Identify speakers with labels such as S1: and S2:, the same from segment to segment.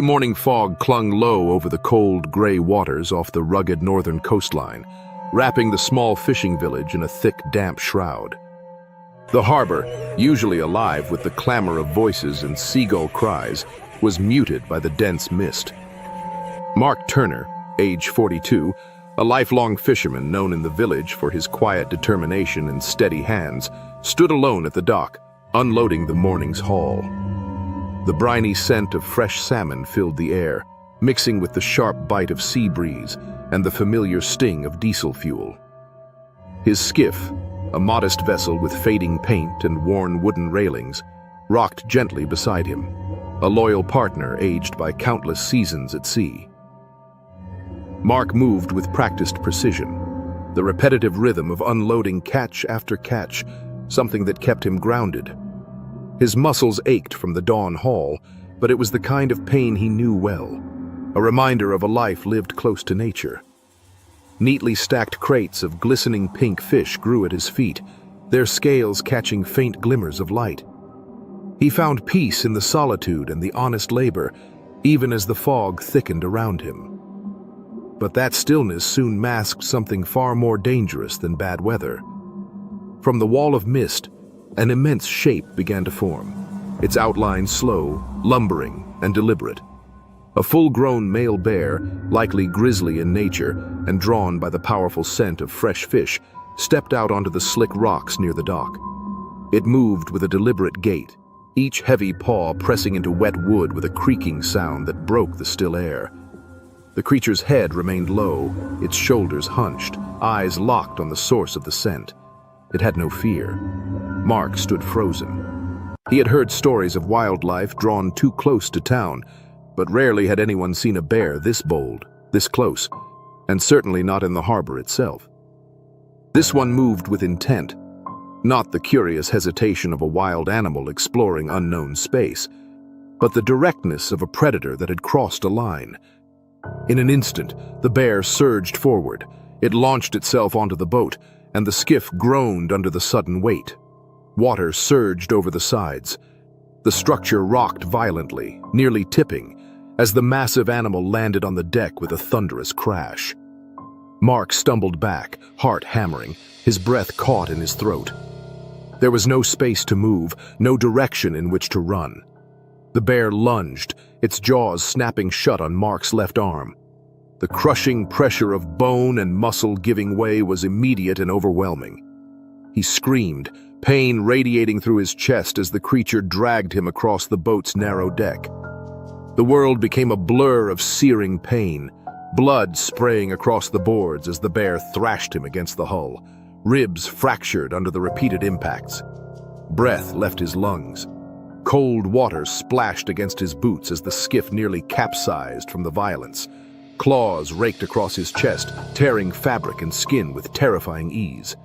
S1: The morning fog clung low over the cold, gray waters off the rugged northern coastline, wrapping the small fishing village in a thick, damp shroud. The harbor, usually alive with the clamor of voices and seagull cries, was muted by the dense mist. Mark Turner, age 42, a lifelong fisherman known in the village for his quiet determination and steady hands, stood alone at the dock, unloading the morning's haul. The briny scent of fresh salmon filled the air, mixing with the sharp bite of sea breeze and the familiar sting of diesel fuel. His skiff, a modest vessel with fading paint and worn wooden railings, rocked gently beside him, a loyal partner aged by countless seasons at sea. Mark moved with practiced precision, the repetitive rhythm of unloading catch after catch, something that kept him grounded. His muscles ached from the dawn haul, but it was the kind of pain he knew well, a reminder of a life lived close to nature. Neatly stacked crates of glistening pink fish grew at his feet, their scales catching faint glimmers of light. He found peace in the solitude and the honest labor, even as the fog thickened around him. But that stillness soon masked something far more dangerous than bad weather. From the wall of mist, an immense shape began to form, its outline slow, lumbering, and deliberate. A full-grown male bear, likely grizzly in nature and drawn by the powerful scent of fresh fish, stepped out onto the slick rocks near the dock. It moved with a deliberate gait, each heavy paw pressing into wet wood with a creaking sound that broke the still air. The creature's head remained low, its shoulders hunched, eyes locked on the source of the scent. It had no fear. Mark stood frozen. He had heard stories of wildlife drawn too close to town, but rarely had anyone seen a bear this bold, this close, and certainly not in the harbor itself. This one moved with intent, not the curious hesitation of a wild animal exploring unknown space, but the directness of a predator that had crossed a line. In an instant, the bear surged forward. It launched itself onto the boat, and the skiff groaned under the sudden weight. Water surged over the sides. The structure rocked violently, nearly tipping, as the massive animal landed on the deck with a thunderous crash. Mark stumbled back, heart hammering, his breath caught in his throat. There was no space to move, no direction in which to run. The bear lunged, its jaws snapping shut on Mark's left arm. The crushing pressure of bone and muscle giving way was immediate and overwhelming. He screamed, pain radiating through his chest as the creature dragged him across the boat's narrow deck. The world became a blur of searing pain, blood spraying across the boards as the bear thrashed him against the hull, ribs fractured under the repeated impacts. Breath left his lungs. Cold water splashed against his boots as the skiff nearly capsized from the violence. Claws raked across his chest, tearing fabric and skin with terrifying ease.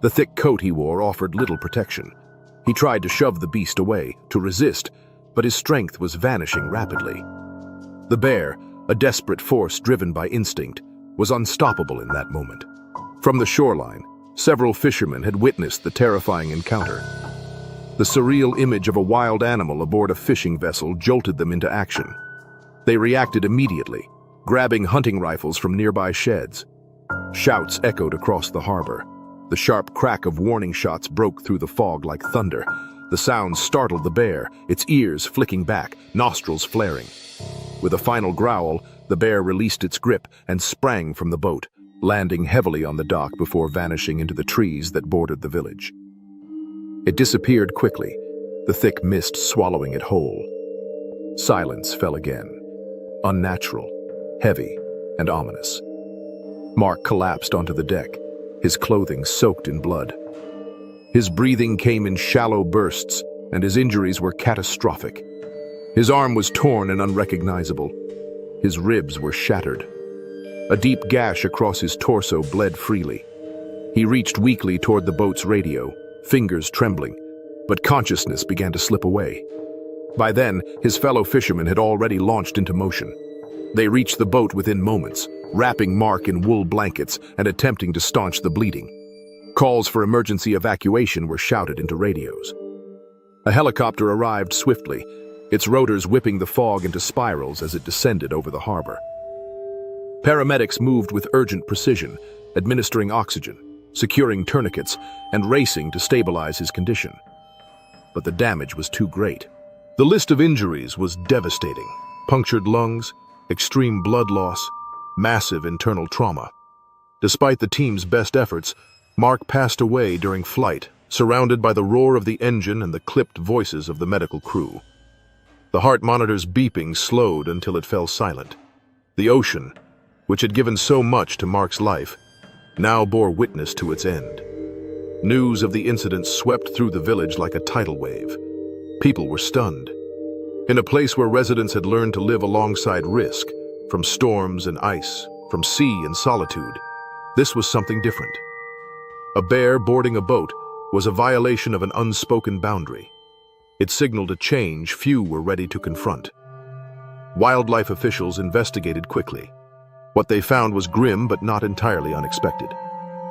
S1: The thick coat he wore offered little protection. He tried to shove the beast away, to resist, but his strength was vanishing rapidly. The bear, a desperate force driven by instinct, was unstoppable in that moment. From the shoreline, several fishermen had witnessed the terrifying encounter. The surreal image of a wild animal aboard a fishing vessel jolted them into action. They reacted immediately, grabbing hunting rifles from nearby sheds. Shouts echoed across the harbor. The sharp crack of warning shots broke through the fog like thunder. The sound startled the bear, its ears flicking back, nostrils flaring. With a final growl, the bear released its grip and sprang from the boat, landing heavily on the dock before vanishing into the trees that bordered the village. It disappeared quickly, the thick mist swallowing it whole. Silence fell again, unnatural, heavy, and ominous. Mark collapsed onto the deck, his clothing soaked in blood. His breathing came in shallow bursts, and his injuries were catastrophic. His arm was torn and unrecognizable. His ribs were shattered. A deep gash across his torso bled freely. He reached weakly toward the boat's radio, fingers trembling, but consciousness began to slip away. By then, his fellow fishermen had already launched into motion. They reached the boat within moments, wrapping Mark in wool blankets and attempting to staunch the bleeding. Calls for emergency evacuation were shouted into radios. A helicopter arrived swiftly, its rotors whipping the fog into spirals as it descended over the harbor. Paramedics moved with urgent precision, administering oxygen, securing tourniquets, and racing to stabilize his condition. But the damage was too great. The list of injuries was devastating. Punctured lungs, extreme blood loss, massive internal trauma. Despite the team's best efforts, Mark passed away during flight, surrounded by the roar of the engine and the clipped voices of the medical crew. The heart monitor's beeping slowed until it fell silent. The ocean, which had given so much to Mark's life, now bore witness to its end. News of the incident swept through the village like a tidal wave. People were stunned. In a place where residents had learned to live alongside risk, from storms and ice, from sea and solitude, this was something different. A bear boarding a boat was a violation of an unspoken boundary. It signaled a change few were ready to confront. Wildlife officials investigated quickly. What they found was grim but not entirely unexpected.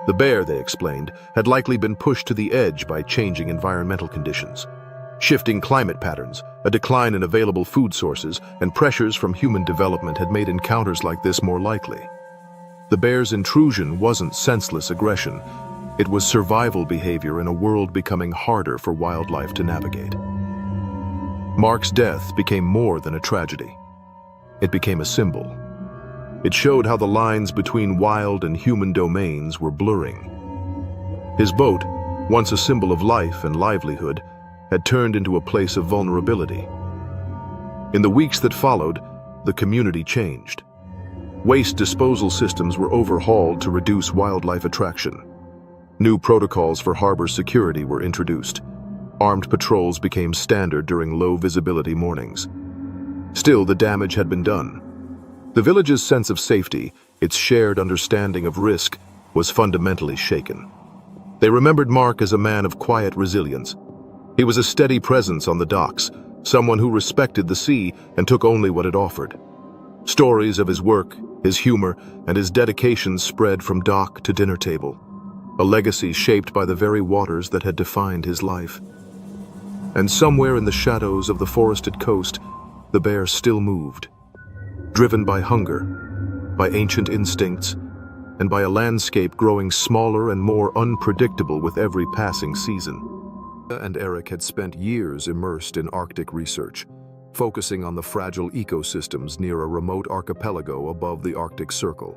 S1: The bear, they explained, had likely been pushed to the edge by changing environmental conditions. Shifting climate patterns, a decline in available food sources, and pressures from human development had made encounters like this more likely. The bear's intrusion wasn't senseless aggression. It was survival behavior in a world becoming harder for wildlife to navigate. Mark's death became more than a tragedy. It became a symbol. It showed how the lines between wild and human domains were blurring. His boat, once a symbol of life and livelihood, had turned into a place of vulnerability. In the weeks that followed, the community changed. Waste disposal systems were overhauled to reduce wildlife attraction. New protocols for harbor security were introduced. Armed patrols became standard during low-visibility mornings. Still, the damage had been done. The village's sense of safety, its shared understanding of risk, was fundamentally shaken. They remembered Mark as a man of quiet resilience. He was a steady presence on the docks, someone who respected the sea and took only what it offered. Stories of his work, his humor, and his dedication spread from dock to dinner table, a legacy shaped by the very waters that had defined his life. And somewhere in the shadows of the forested coast, the bear still moved, driven by hunger, by ancient instincts, and by a landscape growing smaller and more unpredictable with every passing season. And Eric had spent years immersed in Arctic research, focusing on the fragile ecosystems near a remote archipelago above the Arctic Circle.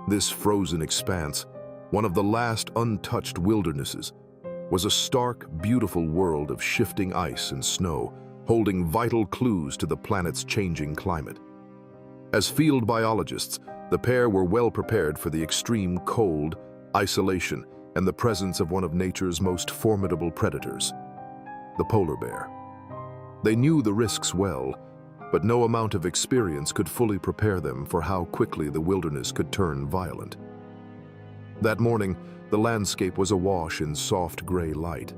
S1: This frozen expanse, one of the last untouched wildernesses, was a stark, beautiful world of shifting ice and snow, holding vital clues to the planet's changing climate. As field biologists, the pair were well prepared for the extreme cold, isolation, and the presence of one of nature's most formidable predators, the polar bear. They knew the risks well, but no amount of experience could fully prepare them for how quickly the wilderness could turn violent. That morning, the landscape was awash in soft gray light.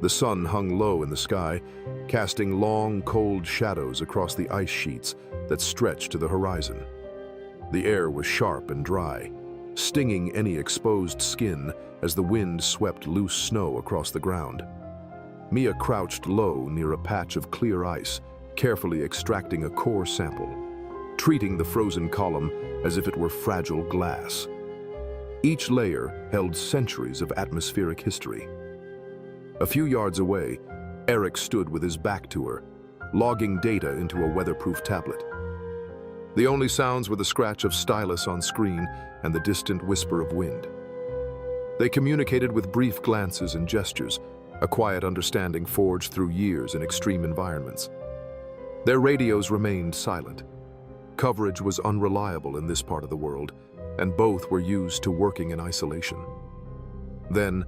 S1: The sun hung low in the sky, casting long, cold shadows across the ice sheets that stretched to the horizon. The air was sharp and dry, stinging any exposed skin as the wind swept loose snow across the ground. Mia crouched low near a patch of clear ice, carefully extracting a core sample, treating the frozen column as if it were fragile glass. Each layer held centuries of atmospheric history. A few yards away, Eric stood with his back to her, logging data into a weatherproof tablet. The only sounds were the scratch of stylus on screen and the distant whisper of wind. They communicated with brief glances and gestures, a quiet understanding forged through years in extreme environments. Their radios remained silent. Coverage was unreliable in this part of the world, and both were used to working in isolation. Then,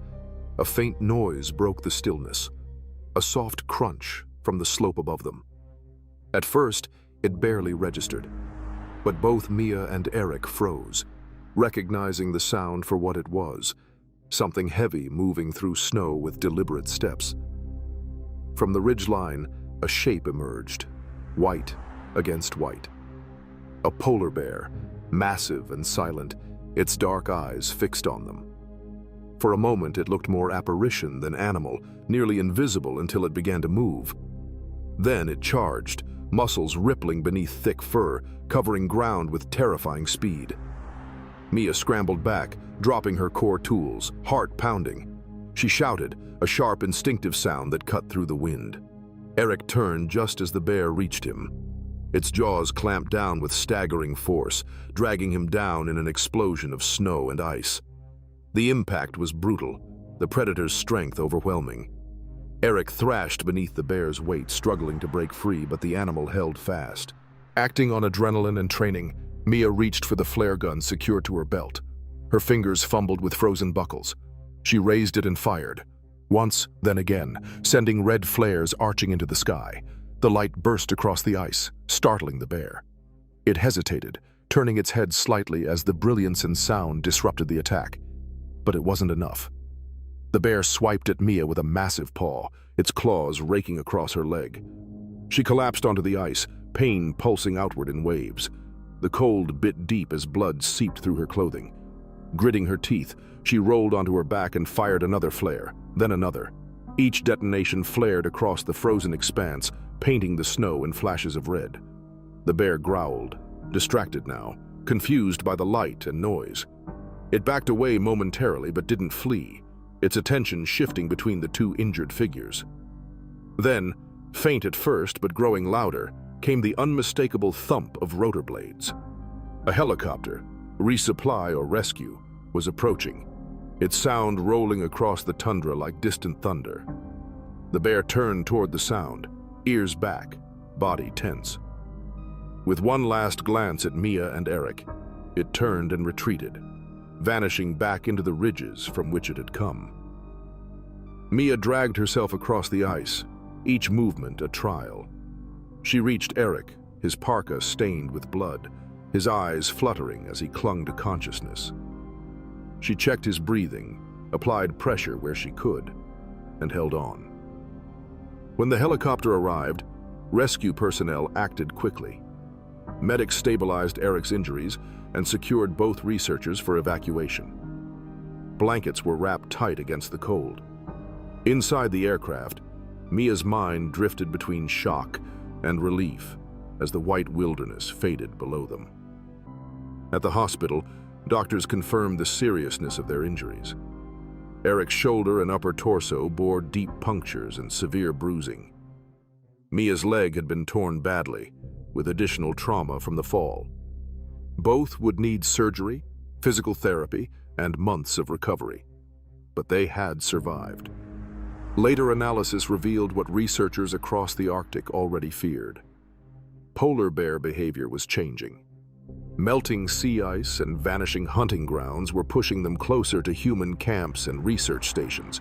S1: a faint noise broke the stillness, a soft crunch from the slope above them. At first, it barely registered, but both Mia and Eric froze, recognizing the sound for what it was, something heavy moving through snow with deliberate steps. From the ridgeline, a shape emerged, white against white. A polar bear, massive and silent, its dark eyes fixed on them. For a moment, it looked more apparition than animal, nearly invisible until it began to move. Then it charged, muscles rippling beneath thick fur, covering ground with terrifying speed. Mia scrambled back, dropping her core tools, heart pounding. She shouted, a sharp, instinctive sound that cut through the wind. Eric turned just as the bear reached him. Its jaws clamped down with staggering force, dragging him down in an explosion of snow and ice. The impact was brutal, the predator's strength overwhelming. Eric thrashed beneath the bear's weight, struggling to break free, but the animal held fast. Acting on adrenaline and training, Mia reached for the flare gun secured to her belt. Her fingers fumbled with frozen buckles. She raised it and fired. Once, then again, sending red flares arching into the sky. The light burst across the ice, startling the bear. It hesitated, turning its head slightly as the brilliance and sound disrupted the attack. But it wasn't enough. The bear swiped at Mia with a massive paw, its claws raking across her leg. She collapsed onto the ice, pain pulsing outward in waves. The cold bit deep as blood seeped through her clothing. Gritting her teeth, she rolled onto her back and fired another flare, then another. Each detonation flared across the frozen expanse, painting the snow in flashes of red. The bear growled, distracted now, confused by the light and noise. It backed away momentarily but didn't flee, its attention shifting between the two injured figures. Then, faint at first but growing louder, came the unmistakable thump of rotor blades. A helicopter, resupply or rescue, was approaching, its sound rolling across the tundra like distant thunder. The bear turned toward the sound, ears back, body tense. With one last glance at Mia and Eric, it turned and retreated, vanishing back into the ridges from which it had come. Mia dragged herself across the ice, each movement a trial. She reached Eric, his parka stained with blood, his eyes fluttering as he clung to consciousness. She checked his breathing, applied pressure where she could, and held on. When the helicopter arrived, rescue personnel acted quickly. Medics stabilized Eric's injuries and secured both researchers for evacuation. Blankets were wrapped tight against the cold. Inside the aircraft, Mia's mind drifted between shock and relief as the white wilderness faded below them. At the hospital, doctors confirmed the seriousness of their injuries. Eric's shoulder and upper torso bore deep punctures and severe bruising. Mia's leg had been torn badly, with additional trauma from the fall. Both would need surgery, physical therapy, and months of recovery. But they had survived. Later analysis revealed what researchers across the Arctic already feared. Polar bear behavior was changing. Melting sea ice and vanishing hunting grounds were pushing them closer to human camps and research stations.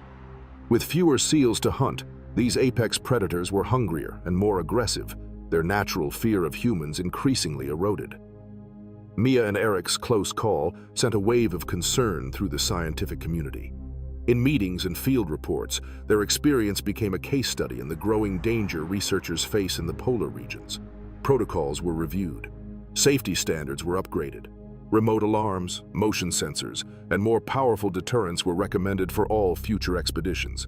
S1: With fewer seals to hunt, these apex predators were hungrier and more aggressive, their natural fear of humans increasingly eroded. Mia and Eric's close call sent a wave of concern through the scientific community. In meetings and field reports, their experience became a case study in the growing danger researchers face in the polar regions. Protocols were reviewed. Safety standards were upgraded. Remote alarms, motion sensors, and more powerful deterrents were recommended for all future expeditions.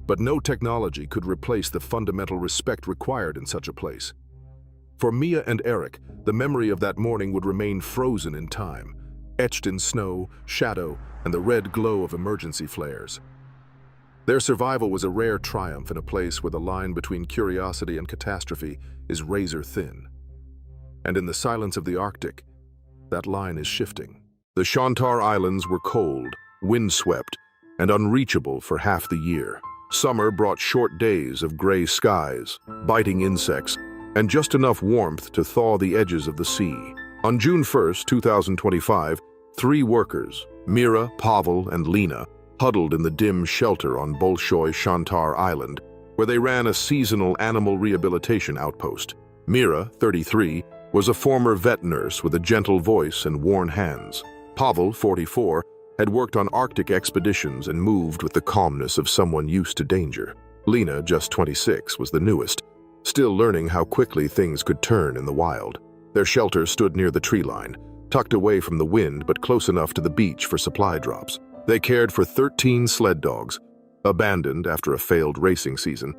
S1: But no technology could replace the fundamental respect required in such a place. For Mia and Eric, the memory of that morning would remain frozen in time, etched in snow, shadow, and the red glow of emergency flares. Their survival was a rare triumph in a place where the line between curiosity and catastrophe is razor thin. And in the silence of the Arctic, that line is shifting. The Shantar Islands were cold, windswept, and unreachable for half the year. Summer brought short days of gray skies, biting insects, and just enough warmth to thaw the edges of the sea. On June 1st, 2025, 3 workers, Mira, Pavel, and Lena, huddled in the dim shelter on Bolshoi Shantar Island, where they ran a seasonal animal rehabilitation outpost. Mira, 33, was a former vet nurse with a gentle voice and worn hands. Pavel, 44, had worked on Arctic expeditions and moved with the calmness of someone used to danger. Lena, just 26, was the newest, still learning how quickly things could turn in the wild. Their shelter stood near the tree line, tucked away from the wind but close enough to the beach for supply drops. They cared for 13 sled dogs, abandoned after a failed racing season,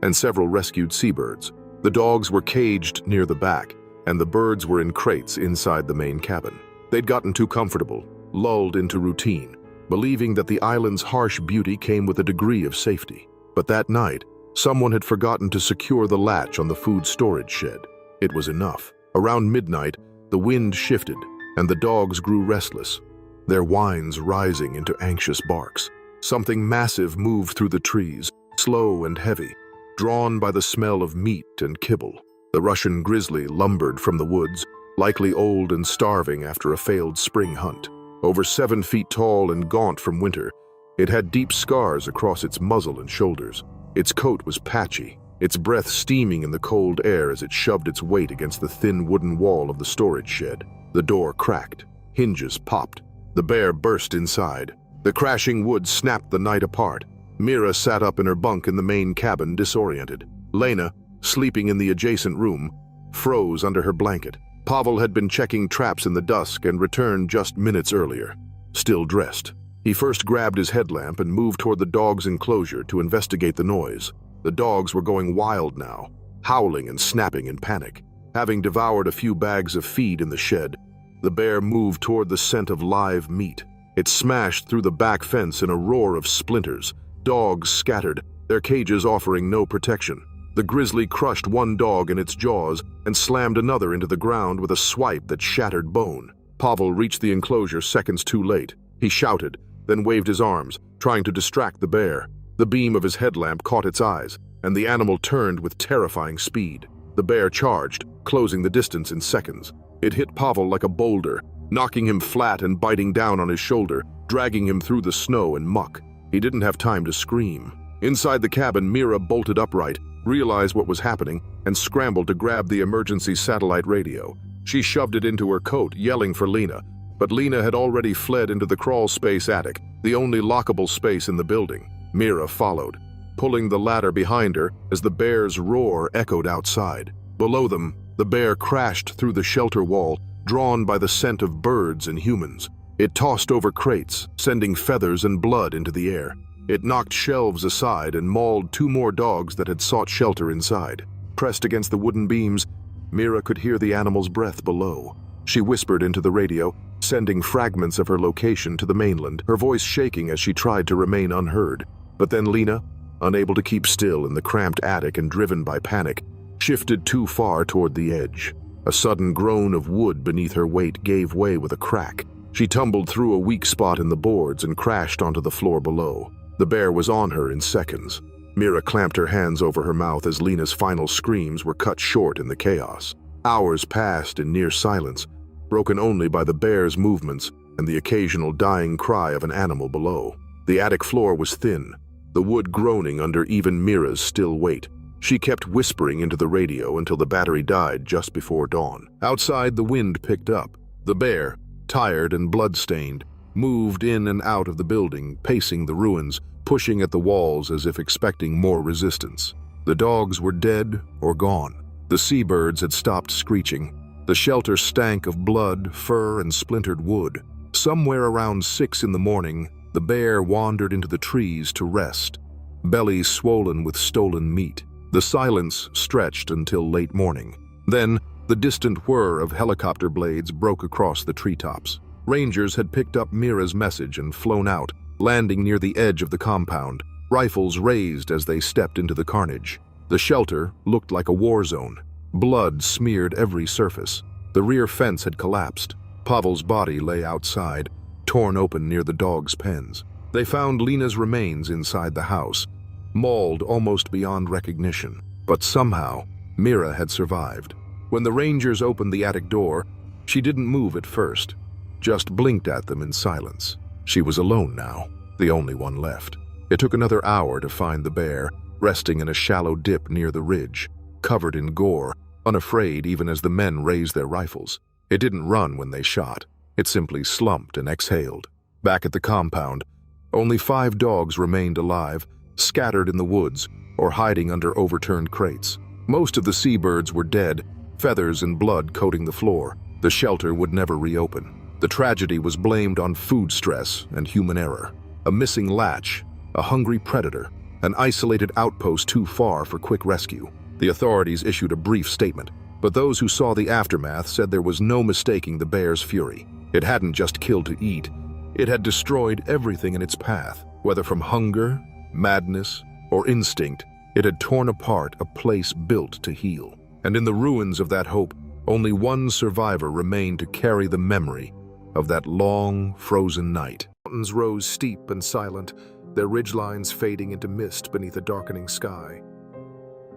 S1: and several rescued seabirds. The dogs were caged near the back, and the birds were in crates inside the main cabin. They'd gotten too comfortable, lulled into routine, believing that the island's harsh beauty came with a degree of safety. But that night, someone had forgotten to secure the latch on the food storage shed. It was enough. Around midnight, the wind shifted, and the dogs grew restless, their whines rising into anxious barks. Something massive moved through the trees, slow and heavy, drawn by the smell of meat and kibble. The Russian grizzly lumbered from the woods, likely old and starving after a failed spring hunt. Over 7 feet tall and gaunt from winter, it had deep scars across its muzzle and shoulders. Its coat was patchy, its breath steaming in the cold air as it shoved its weight against the thin wooden wall of the storage shed. The door cracked, hinges popped. The bear burst inside. The crashing wood snapped the night apart. Mira sat up in her bunk in the main cabin, disoriented. Lena, sleeping in the adjacent room, froze under her blanket. Pavel had been checking traps in the dusk and returned just minutes earlier, still dressed. He first grabbed his headlamp and moved toward the dog's enclosure to investigate the noise. The dogs were going wild now, howling and snapping in panic. Having devoured a few bags of feed in the shed, the bear moved toward the scent of live meat. It smashed through the back fence in a roar of splinters. Dogs scattered, their cages offering no protection. The grizzly crushed one dog in its jaws and slammed another into the ground with a swipe that shattered bone. Pavel reached the enclosure seconds too late. He shouted, then waved his arms, trying to distract the bear. The beam of his headlamp caught its eyes, and the animal turned with terrifying speed. The bear charged, closing the distance in seconds. It hit Pavel like a boulder, knocking him flat and biting down on his shoulder, dragging him through the snow and muck. He didn't have time to scream. Inside the cabin, Mira bolted upright, realized what was happening, and scrambled to grab the emergency satellite radio. She shoved it into her coat, yelling for Lena, but Lena had already fled into the crawl space attic, the only lockable space in the building. Mira followed, pulling the ladder behind her as the bear's roar echoed outside. Below them, the bear crashed through the shelter wall, drawn by the scent of birds and humans. It tossed over crates, sending feathers and blood into the air. It knocked shelves aside and mauled 2 more dogs that had sought shelter inside. Pressed against the wooden beams, Mira could hear the animal's breath below. She whispered into the radio, sending fragments of her location to the mainland, her voice shaking as she tried to remain unheard. But then Lena, unable to keep still in the cramped attic and driven by panic, shifted too far toward the edge. A sudden groan of wood beneath her weight gave way with a crack. She tumbled through a weak spot in the boards and crashed onto the floor below. The bear was on her in seconds. Mira clamped her hands over her mouth as Lena's final screams were cut short in the chaos. Hours passed in near silence, broken only by the bear's movements and the occasional dying cry of an animal below. The attic floor was thin, the wood groaning under even Mira's still weight. She kept whispering into the radio until the battery died just before dawn. Outside, the wind picked up. The bear, tired and blood-stained, moved in and out of the building, pacing the ruins, pushing at the walls as if expecting more resistance. The dogs were dead or gone. The seabirds had stopped screeching. The shelter stank of blood, fur, and splintered wood. Somewhere around 6 in the morning, the bear wandered into the trees to rest, belly swollen with stolen meat. The silence stretched until late morning. Then, the distant whir of helicopter blades broke across the treetops. Rangers had picked up Mira's message and flown out, landing near the edge of the compound, rifles raised as they stepped into the carnage. The shelter looked like a war zone. Blood smeared every surface. The rear fence had collapsed. Pavel's body lay outside, torn open near the dogs' pens. They found Lena's remains inside the house, mauled almost beyond recognition. But somehow, Mira had survived. When the Rangers opened the attic door, she didn't move at first, just blinked at them in silence. She was alone now, the only one left. It took another hour to find the bear, resting in a shallow dip near the ridge, covered in gore, unafraid even as the men raised their rifles. It didn't run when they shot. It simply slumped and exhaled. Back at the compound, only 5 dogs remained alive, scattered in the woods or hiding under overturned crates. Most of the seabirds were dead, feathers and blood coating the floor. The shelter would never reopen. The tragedy was blamed on food stress and human error. A missing latch, a hungry predator, an isolated outpost too far for quick rescue. The authorities issued a brief statement, but those who saw the aftermath said there was no mistaking the bear's fury. It hadn't just killed to eat, it had destroyed everything in its path. Whether from hunger, madness, or instinct, it had torn apart a place built to heal. And in the ruins of that hope, only one survivor remained to carry the memory of that long, frozen night. Mountains rose steep and silent, their ridgelines fading into mist beneath a darkening sky.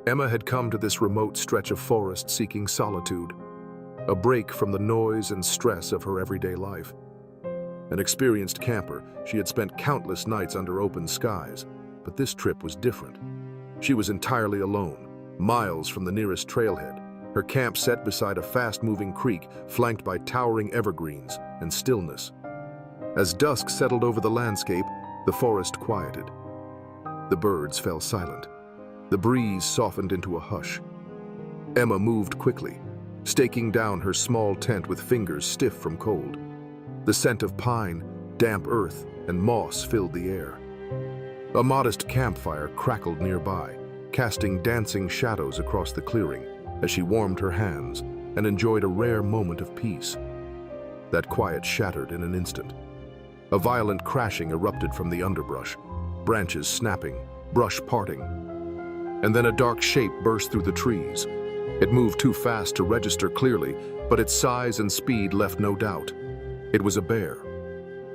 S1: Emma had come to this remote stretch of forest seeking solitude, a break from the noise and stress of her everyday life. An experienced camper, she had spent countless nights under open skies, but this trip was different. She was entirely alone, miles from the nearest trailhead, her camp set beside a fast-moving creek flanked by towering evergreens and stillness. As dusk settled over the landscape, the forest quieted. The birds fell silent. The breeze softened into a hush. Emma moved quickly, staking down her small tent with fingers stiff from cold. The scent of pine, damp earth, and moss filled the air. A modest campfire crackled nearby, casting dancing shadows across the clearing as she warmed her hands and enjoyed a rare moment of peace. That quiet shattered in an instant. A violent crashing erupted from the underbrush, branches snapping, brush parting. And then a dark shape burst through the trees. It moved too fast to register clearly, but its size and speed left no doubt. It was a bear.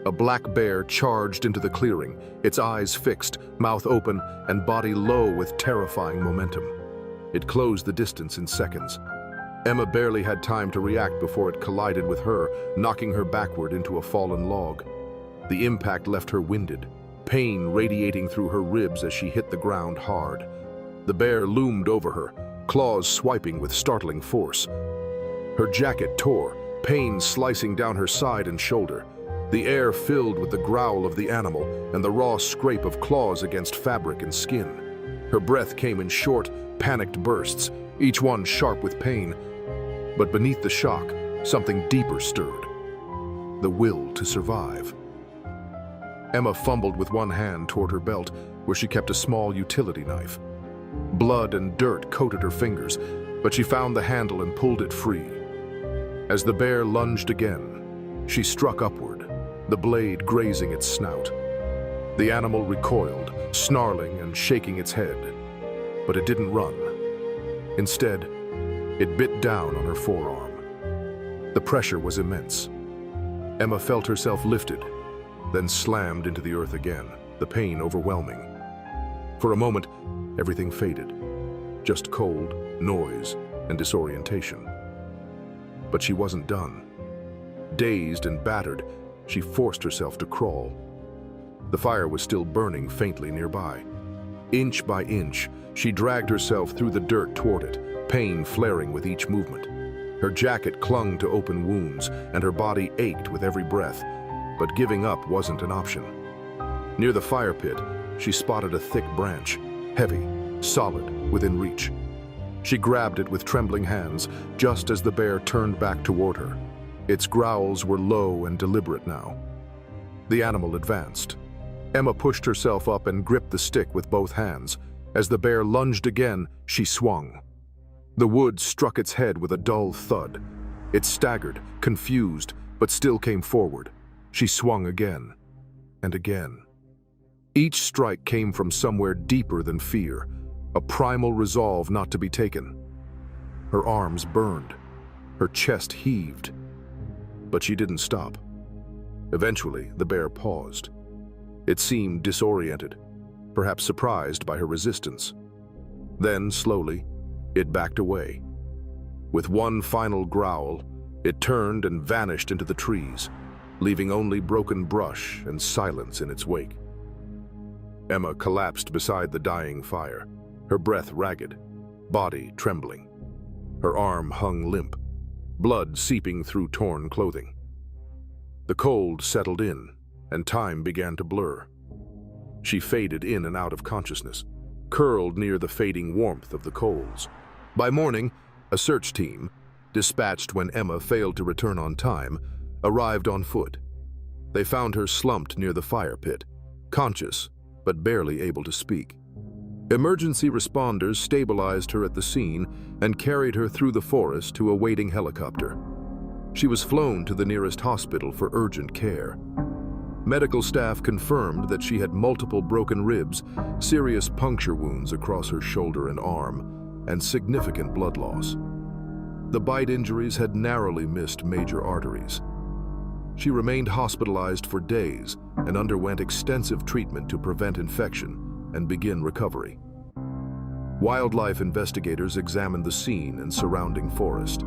S1: A black bear charged into the clearing, its eyes fixed, mouth open, and body low with terrifying momentum. It closed the distance in seconds. Emma barely had time to react before it collided with her, knocking her backward into a fallen log. The impact left her winded, pain radiating through her ribs as she hit the ground hard. The bear loomed over her, claws swiping with startling force. Her jacket tore, pain slicing down her side and shoulder. The air filled with the growl of the animal and the raw scrape of claws against fabric and skin. Her breath came in short, panicked bursts, each one sharp with pain. But beneath the shock, something deeper stirred. The will to survive. Emma fumbled with one hand toward her belt, where she kept a small utility knife. Blood and dirt coated her fingers, but she found the handle and pulled it free. As the bear lunged again, she struck upward, the blade grazing its snout. The animal recoiled, snarling and shaking its head, but it didn't run. Instead, it bit down on her forearm. The pressure was immense. Emma felt herself lifted, then slammed into the earth again, the pain overwhelming. For a moment, everything faded, just cold, noise, and disorientation. But she wasn't done. Dazed and battered, she forced herself to crawl. The fire was still burning faintly nearby. Inch by inch, she dragged herself through the dirt toward it, pain flaring with each movement. Her jacket clung to open wounds, and her body ached with every breath, but giving up wasn't an option. Near the fire pit, she spotted a thick branch, heavy, solid, within reach. She grabbed it with trembling hands, just as the bear turned back toward her. Its growls were low and deliberate now. The animal advanced. Emma pushed herself up and gripped the stick with both hands. As the bear lunged again, she swung. The wood struck its head with a dull thud. It staggered, confused, but still came forward. She swung again, and again. Each strike came from somewhere deeper than fear, a primal resolve not to be taken. Her arms burned, her chest heaved, but she didn't stop. Eventually, the bear paused. It seemed disoriented, perhaps surprised by her resistance. Then, slowly, it backed away. With one final growl, it turned and vanished into the trees, leaving only broken brush and silence in its wake. Emma collapsed beside the dying fire, her breath ragged, body trembling. Her arm hung limp, blood seeping through torn clothing. The cold settled in, and time began to blur. She faded in and out of consciousness, curled near the fading warmth of the coals. By morning, a search team, dispatched when Emma failed to return on time, arrived on foot. They found her slumped near the fire pit, conscious but barely able to speak. Emergency responders stabilized her at the scene and carried her through the forest to a waiting helicopter. She was flown to the nearest hospital for urgent care. Medical staff confirmed that she had multiple broken ribs, serious puncture wounds across her shoulder and arm, and significant blood loss. The bite injuries had narrowly missed major arteries. She remained hospitalized for days and underwent extensive treatment to prevent infection and begin recovery. Wildlife investigators examined the scene and surrounding forest.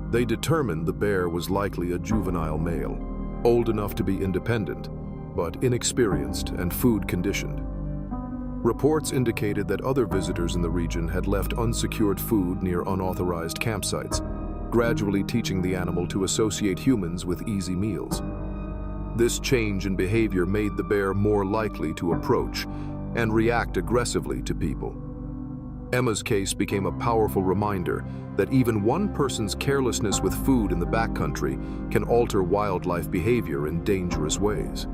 S1: They determined the bear was likely a juvenile male, old enough to be independent, but inexperienced and food-conditioned. Reports indicated that other visitors in the region had left unsecured food near unauthorized campsites, gradually teaching the animal to associate humans with easy meals. This change in behavior made the bear more likely to approach and react aggressively to people. Emma's case became a powerful reminder that even one person's carelessness with food in the backcountry can alter wildlife behavior in dangerous ways.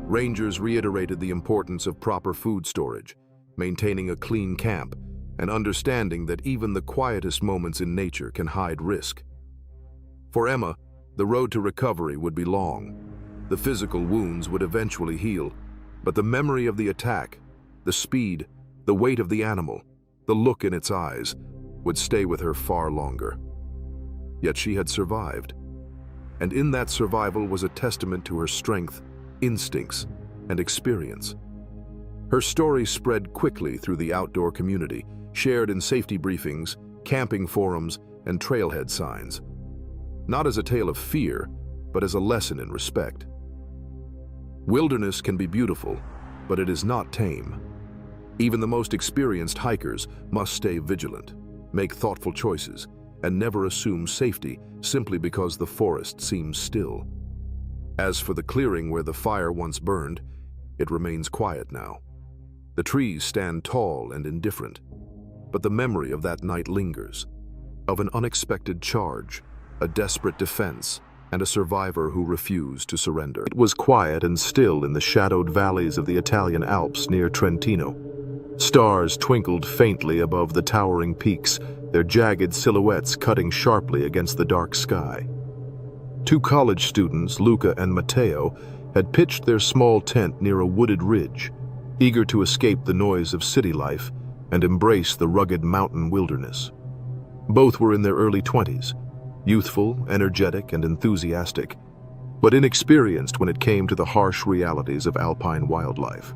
S1: Rangers reiterated the importance of proper food storage, maintaining a clean camp, and understanding that even the quietest moments in nature can hide risk. For Emma, the road to recovery would be long. The physical wounds would eventually heal, but the memory of the attack, the speed, the weight of the animal, the look in its eyes, would stay with her far longer. Yet she had survived, and in that survival was a testament to her strength, instincts, and experience. Her story spread quickly through the outdoor community, shared in safety briefings, camping forums, and trailhead signs. Not as a tale of fear, but as a lesson in respect. Wilderness can be beautiful, but it is not tame. Even the most experienced hikers must stay vigilant, make thoughtful choices, and never assume safety simply because the forest seems still. As for the clearing where the fire once burned, it remains quiet now. The trees stand tall and indifferent, but the memory of that night lingers, of an unexpected charge, a desperate defense, and a survivor who refused to surrender. It was quiet and still in the shadowed valleys of the Italian Alps near Trentino. Stars twinkled faintly above the towering peaks, their jagged silhouettes cutting sharply against the dark sky. Two college students, Luca and Matteo, had pitched their small tent near a wooded ridge, eager to escape the noise of city life and embrace the rugged mountain wilderness. Both were in their early 20s, youthful, energetic, and enthusiastic, but inexperienced when it came to the harsh realities of alpine wildlife.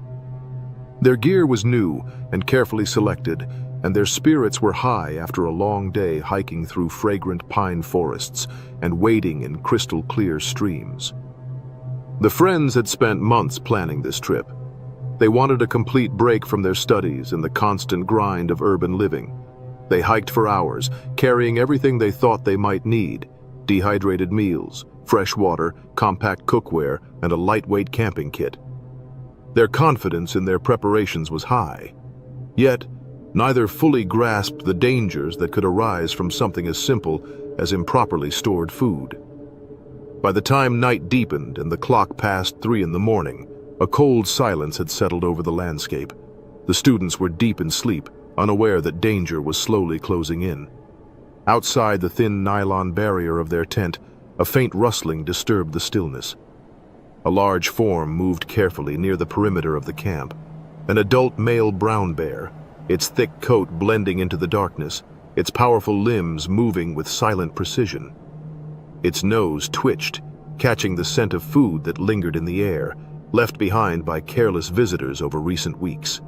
S1: Their gear was new and carefully selected, and their spirits were high after a long day hiking through fragrant pine forests and wading in crystal-clear streams. The friends had spent months planning this trip. They wanted a complete break from their studies and the constant grind of urban living. They hiked for hours, carrying everything they thought they might need: dehydrated meals, fresh water, compact cookware, and a lightweight camping kit. Their confidence in their preparations was high, yet neither fully grasped the dangers that could arise from something as simple as improperly stored food. By the time night deepened and the clock passed 3 in the morning, a cold silence had settled over the landscape. The students were deep in sleep, unaware that danger was slowly closing in. Outside the thin nylon barrier of their tent, a faint rustling disturbed the stillness. A large form moved carefully near the perimeter of the camp, an adult male brown bear, its thick coat blending into the darkness, its powerful limbs moving with silent precision. Its nose twitched, catching the scent of food that lingered in the air, left behind by careless visitors over recent weeks.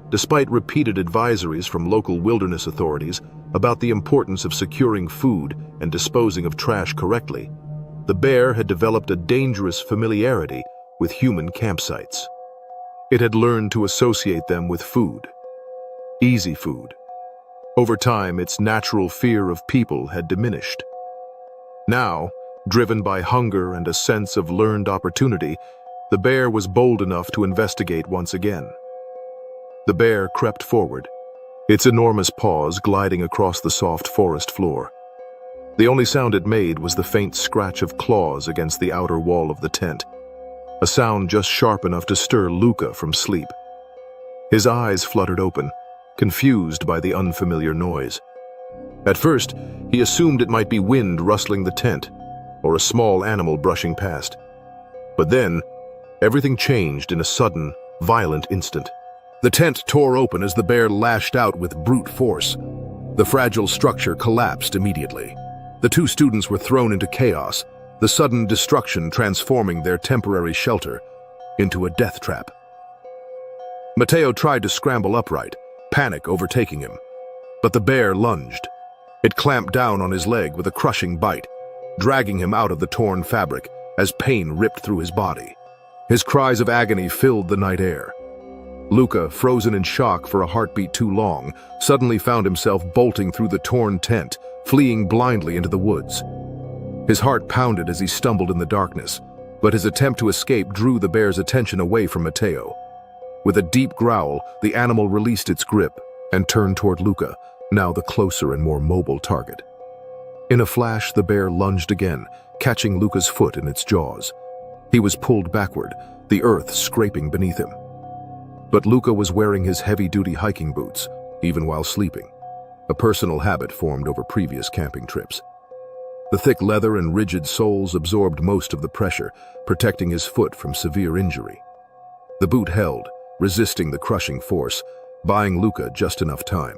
S1: Despite repeated advisories from local wilderness authorities about the importance of securing food and disposing of trash correctly, the bear had developed a dangerous familiarity with human campsites. It had learned to associate them with food. Easy food. Over time, its natural fear of people had diminished. Now, driven by hunger and a sense of learned opportunity, the bear was bold enough to investigate once again. The bear crept forward, its enormous paws gliding across the soft forest floor. The only sound it made was the faint scratch of claws against the outer wall of the tent, a sound just sharp enough to stir Luca from sleep. His eyes fluttered open, confused by the unfamiliar noise. At first, he assumed it might be wind rustling the tent, or a small animal brushing past. But then, everything changed in a sudden, violent instant. The tent tore open as the bear lashed out with brute force. The fragile structure collapsed immediately. The two students were thrown into chaos, the sudden destruction transforming their temporary shelter into a death trap. Mateo tried to scramble upright, panic overtaking him. But the bear lunged. It clamped down on his leg with a crushing bite, dragging him out of the torn fabric as pain ripped through his body. His cries of agony filled the night air. Luca, frozen in shock for a heartbeat too long, suddenly found himself bolting through the torn tent, fleeing blindly into the woods. His heart pounded as he stumbled in the darkness, but his attempt to escape drew the bear's attention away from Mateo. With a deep growl, the animal released its grip and turned toward Luca, now the closer and more mobile target. In a flash, the bear lunged again, catching Luca's foot in its jaws. He was pulled backward, the earth scraping beneath him. But Luca was wearing his heavy-duty hiking boots, even while sleeping, a personal habit formed over previous camping trips. The thick leather and rigid soles absorbed most of the pressure, protecting his foot from severe injury. The boot held, resisting the crushing force, buying Luca just enough time.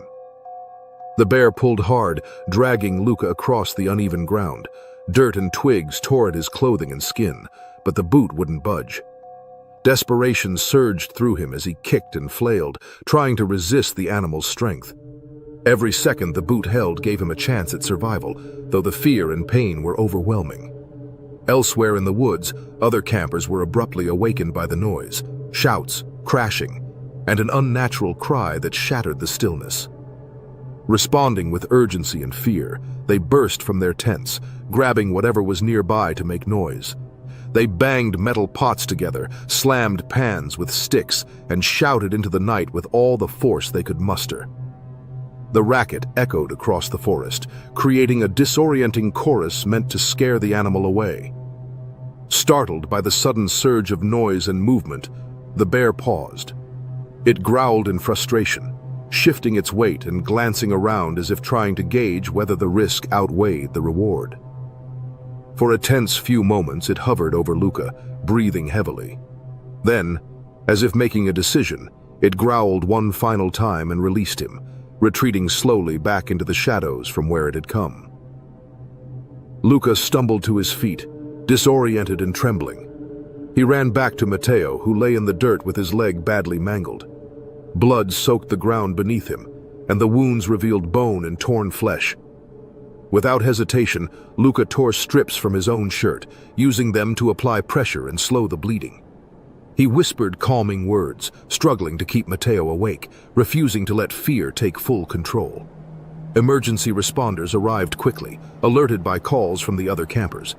S1: The bear pulled hard, dragging Luca across the uneven ground. Dirt and twigs tore at his clothing and skin, but the boot wouldn't budge. Desperation surged through him as he kicked and flailed, trying to resist the animal's strength. Every second the boot held gave him a chance at survival, though the fear and pain were overwhelming. Elsewhere in the woods, other campers were abruptly awakened by the noise, shouts, crashing, and an unnatural cry that shattered the stillness. Responding with urgency and fear, they burst from their tents, grabbing whatever was nearby to make noise. They banged metal pots together, slammed pans with sticks, and shouted into the night with all the force they could muster. The racket echoed across the forest, creating a disorienting chorus meant to scare the animal away. Startled by the sudden surge of noise and movement, the bear paused. It growled in frustration, shifting its weight and glancing around as if trying to gauge whether the risk outweighed the reward. For a tense few moments, it hovered over Luca, breathing heavily. Then, as if making a decision, it growled one final time and released him, retreating slowly back into the shadows from where it had come. Luca stumbled to his feet, disoriented and trembling. He ran back to Mateo, who lay in the dirt with his leg badly mangled. Blood soaked the ground beneath him, and the wounds revealed bone and torn flesh. Without hesitation, Luca tore strips from his own shirt, using them to apply pressure and slow the bleeding. He whispered calming words, struggling to keep Mateo awake, refusing to let fear take full control. Emergency responders arrived quickly, alerted by calls from the other campers.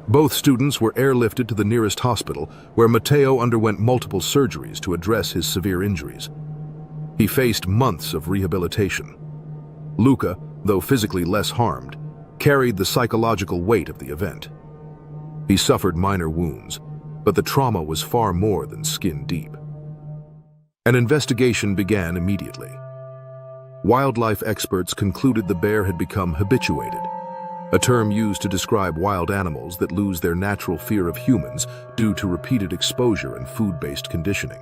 S1: Both students were airlifted to the nearest hospital, where Mateo underwent multiple surgeries to address his severe injuries. He faced months of rehabilitation. Luca, though physically less harmed, carried the psychological weight of the event. He suffered minor wounds, but the trauma was far more than skin deep. An investigation began immediately. Wildlife experts concluded the bear had become habituated, a term used to describe wild animals that lose their natural fear of humans due to repeated exposure and food-based conditioning.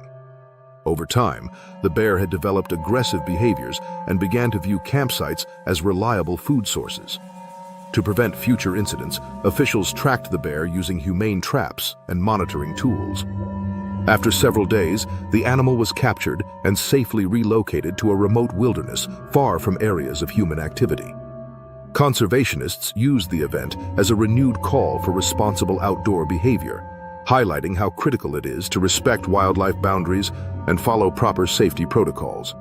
S1: Over time, the bear had developed aggressive behaviors and began to view campsites as reliable food sources. To prevent future incidents, officials tracked the bear using humane traps and monitoring tools. After several days, the animal was captured and safely relocated to a remote wilderness far from areas of human activity. Conservationists used the event as a renewed call for responsible outdoor behavior, highlighting how critical it is to respect wildlife boundaries and follow proper safety protocols.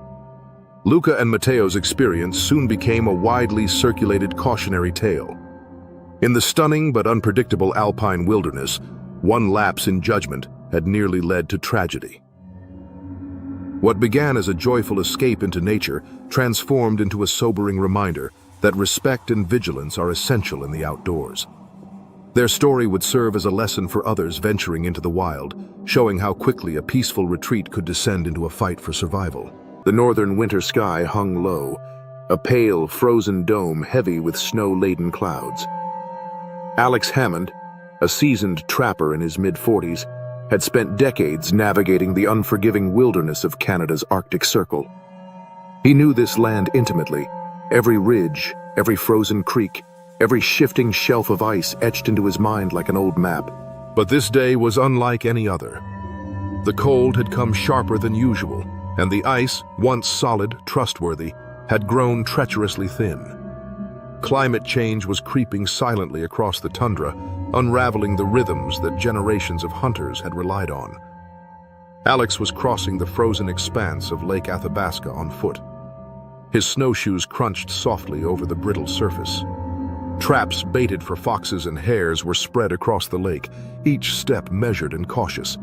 S1: Luca and Mateo's experience soon became a widely circulated cautionary tale. In the stunning but unpredictable alpine wilderness, one lapse in judgment had nearly led to tragedy. What began as a joyful escape into nature transformed into a sobering reminder that respect and vigilance are essential in the outdoors. Their story would serve as a lesson for others venturing into the wild, showing how quickly a peaceful retreat could descend into a fight for survival. The northern winter sky hung low, a pale, frozen dome heavy with snow-laden clouds. Alex Hammond, a seasoned trapper in his mid-40s, had spent decades navigating the unforgiving wilderness of Canada's Arctic Circle. He knew this land intimately, every ridge, every frozen creek, every shifting shelf of ice etched into his mind like an old map. But this day was unlike any other. The cold had come sharper than usual, and the ice, once solid, trustworthy, had grown treacherously thin. Climate change was creeping silently across the tundra, unraveling the rhythms that generations of hunters had relied on. Alex was crossing the frozen expanse of Lake Athabasca on foot. His snowshoes crunched softly over the brittle surface. Traps baited for foxes and hares were spread across the lake, each step measured and cautious.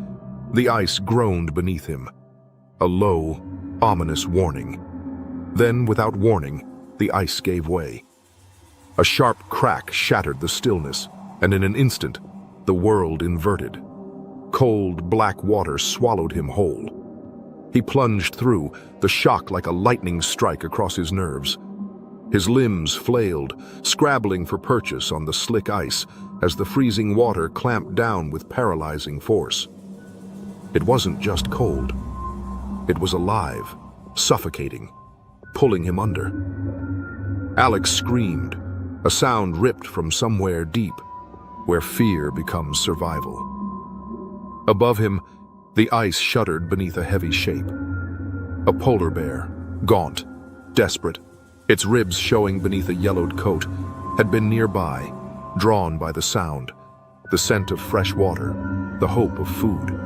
S1: The ice groaned beneath him, a low, ominous warning. Then, without warning, the ice gave way. A sharp crack shattered the stillness, and in an instant, the world inverted. Cold, black water swallowed him whole. He plunged through, the shock like a lightning strike across his nerves. His limbs flailed, scrabbling for purchase on the slick ice as the freezing water clamped down with paralyzing force. It wasn't just cold. It was alive, suffocating, pulling him under. Alex screamed, a sound ripped from somewhere deep, where fear becomes survival. Above him, the ice shuddered beneath a heavy shape. A polar bear, gaunt, desperate, its ribs showing beneath a yellowed coat, had been nearby, drawn by the sound, the scent of fresh water, the hope of food.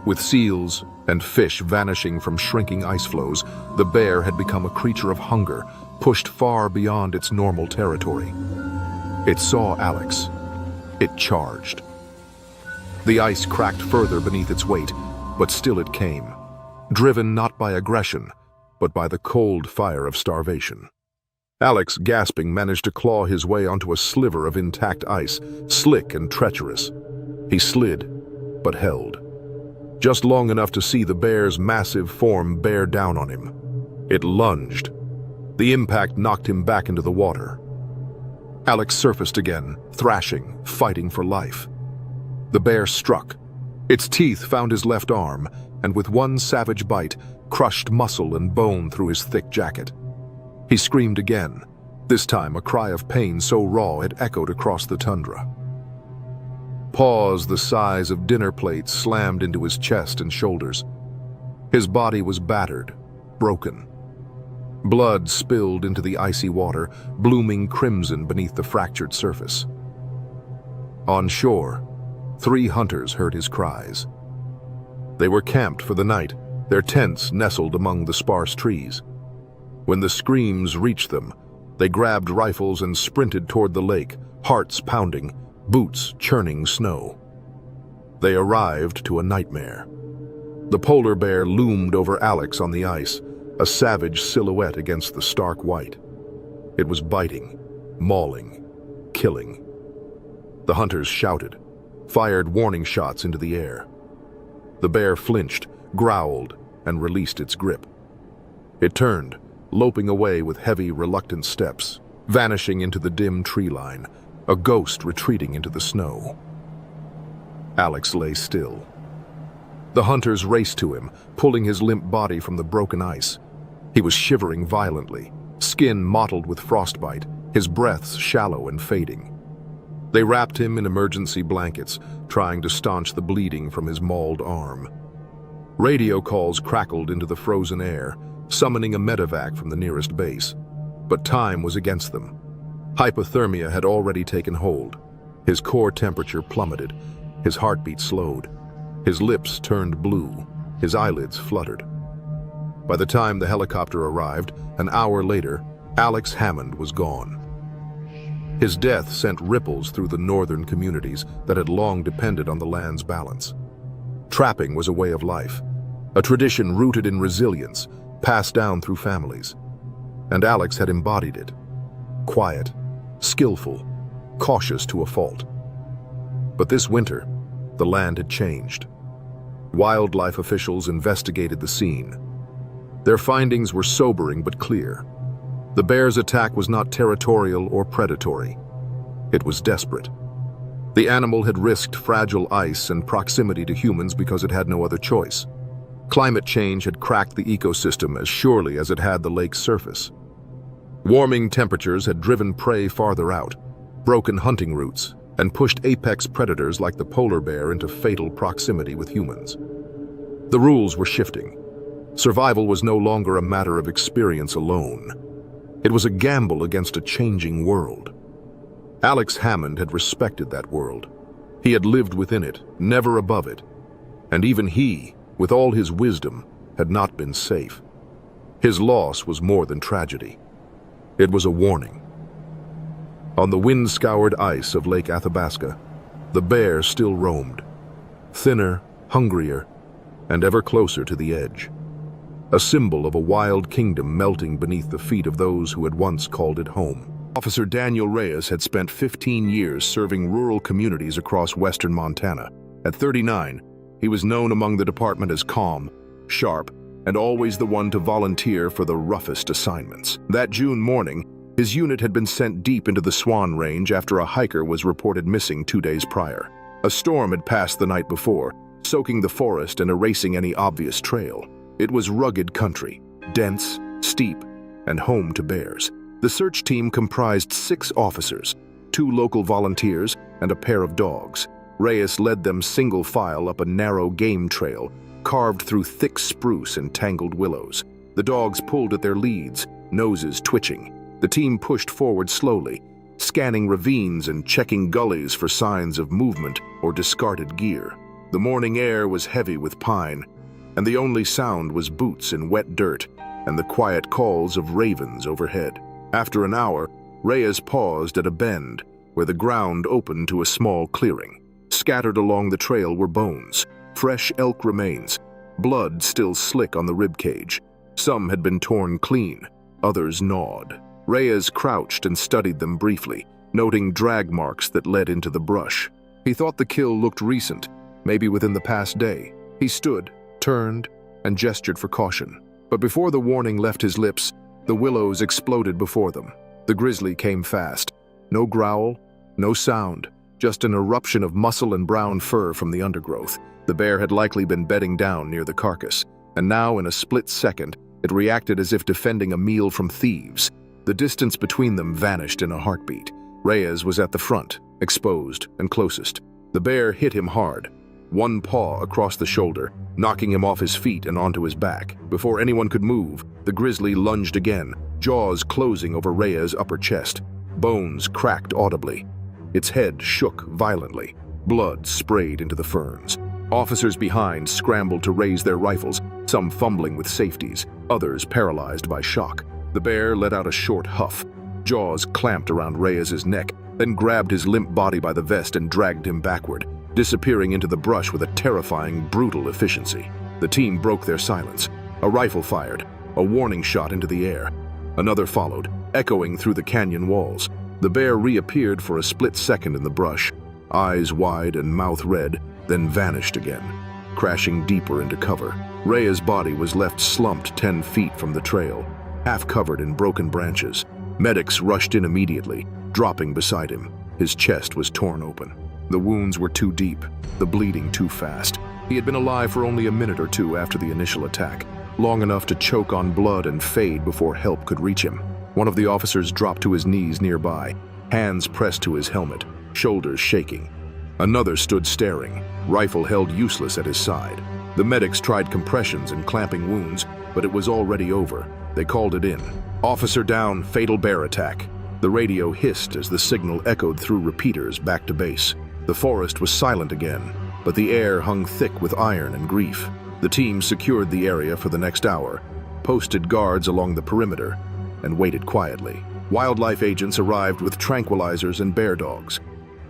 S1: With seals and fish vanishing from shrinking ice floes, the bear had become a creature of hunger, pushed far beyond its normal territory. It saw Alex. It charged. The ice cracked further beneath its weight, but still it came, driven not by aggression, but by the cold fire of starvation. Alex, gasping, managed to claw his way onto a sliver of intact ice, slick and treacherous. He slid, but held. Just long enough to see the bear's massive form bear down on him. It lunged. The impact knocked him back into the water. Alex surfaced again, thrashing, fighting for life. The bear struck. Its teeth found his left arm, and with one savage bite, crushed muscle and bone through his thick jacket. He screamed again, this time a cry of pain so raw it echoed across the tundra. Paws the size of dinner plates slammed into his chest and shoulders. His body was battered, broken. Blood spilled into the icy water, blooming crimson beneath the fractured surface. On shore, 3 hunters heard his cries. They were camped for the night, their tents nestled among the sparse trees. When the screams reached them, they grabbed rifles and sprinted toward the lake, hearts pounding, boots churning snow. They arrived to a nightmare. The polar bear loomed over Alex on the ice, a savage silhouette against the stark white. It was biting, mauling, killing. The hunters shouted, fired warning shots into the air. The bear flinched, growled, and released its grip. It turned, loping away with heavy, reluctant steps, vanishing into the dim tree line, a ghost retreating into the snow. Alex lay still. The hunters raced to him, pulling his limp body from the broken ice. He was shivering violently, skin mottled with frostbite, his breaths shallow and fading. They wrapped him in emergency blankets, trying to staunch the bleeding from his mauled arm. Radio calls crackled into the frozen air, summoning a medevac from the nearest base. But time was against them. Hypothermia had already taken hold. His core temperature plummeted, his heartbeat slowed. His lips turned blue, his eyelids fluttered. By the time the helicopter arrived, an hour later, Alex Hammond was gone. His death sent ripples through the northern communities that had long depended on the land's balance. Trapping was a way of life, a tradition rooted in resilience, passed down through families. And Alex had embodied it. Quiet, skillful, cautious to a fault. But this winter, the land had changed. Wildlife officials investigated the scene. Their findings were sobering but clear. The bear's attack was not territorial or predatory. It was desperate. The animal had risked fragile ice and proximity to humans because it had no other choice. Climate change had cracked the ecosystem as surely as it had the lake's surface. Warming temperatures had driven prey farther out, broken hunting routes, and pushed apex predators like the polar bear into fatal proximity with humans. The rules were shifting. Survival was no longer a matter of experience alone. It was a gamble against a changing world. Alex Hammond had respected that world. He had lived within it, never above it. And even he, with all his wisdom, had not been safe. His loss was more than tragedy. It was a warning. On the wind-scoured ice of Lake Athabasca, the bear still roamed, thinner, hungrier, and ever closer to the edge. A symbol of a wild kingdom melting beneath the feet of those who had once called it home. Officer Daniel Reyes had spent 15 years serving rural communities across western Montana. At 39, he was known among the department as calm, sharp, and always the one to volunteer for the roughest assignments. That June morning, his unit had been sent deep into the Swan Range after a hiker was reported missing 2 days prior. A storm had passed the night before, soaking the forest and erasing any obvious trail. It was rugged country, dense, steep, and home to bears. The search team comprised 6 officers, 2 local volunteers, and a pair of dogs. Reyes led them single file up a narrow game trail, carved through thick spruce and tangled willows. The dogs pulled at their leads, noses twitching. The team pushed forward slowly, scanning ravines and checking gullies for signs of movement or discarded gear. The morning air was heavy with pine, and the only sound was boots in wet dirt and the quiet calls of ravens overhead. After an hour, Reyes paused at a bend where the ground opened to a small clearing. Scattered along the trail were bones, fresh elk remains, blood still slick on the ribcage. Some had been torn clean, others gnawed. Reyes crouched and studied them briefly, noting drag marks that led into the brush. He thought the kill looked recent, maybe within the past day. He stood, turned, and gestured for caution. But before the warning left his lips, the willows exploded before them. The grizzly came fast. No growl, no sound, just an eruption of muscle and brown fur from the undergrowth. The bear had likely been bedding down near the carcass, and now in a split second, it reacted as if defending a meal from thieves. The distance between them vanished in a heartbeat. Reyes was at the front, exposed and closest. The bear hit him hard, one paw across the shoulder, knocking him off his feet and onto his back. Before anyone could move, the grizzly lunged again, jaws closing over Reyes' upper chest. Bones cracked audibly. Its head shook violently. Blood sprayed into the ferns. Officers behind scrambled to raise their rifles, some fumbling with safeties, others paralyzed by shock. The bear let out a short huff. Jaws clamped around Reyes' neck, then grabbed his limp body by the vest and dragged him backward, disappearing into the brush with a terrifying, brutal efficiency. The team broke their silence. A rifle fired, a warning shot into the air. Another followed, echoing through the canyon walls. The bear reappeared for a split second in the brush, eyes wide and mouth red, then vanished again, crashing deeper into cover. Reyes' body was left slumped 10 feet from the trail, half covered in broken branches. Medics rushed in immediately, dropping beside him. His chest was torn open. The wounds were too deep, the bleeding too fast. He had been alive for only a minute or two after the initial attack, long enough to choke on blood and fade before help could reach him. One of the officers dropped to his knees nearby, hands pressed to his helmet, shoulders shaking. Another stood staring, rifle held useless at his side. The medics tried compressions and clamping wounds, but it was already over. They called it in. Officer down, fatal bear attack. The radio hissed as the signal echoed through repeaters back to base. The forest was silent again, but the air hung thick with iron and grief. The team secured the area for the next hour, posted guards along the perimeter, and waited quietly. Wildlife agents arrived with tranquilizers and bear dogs.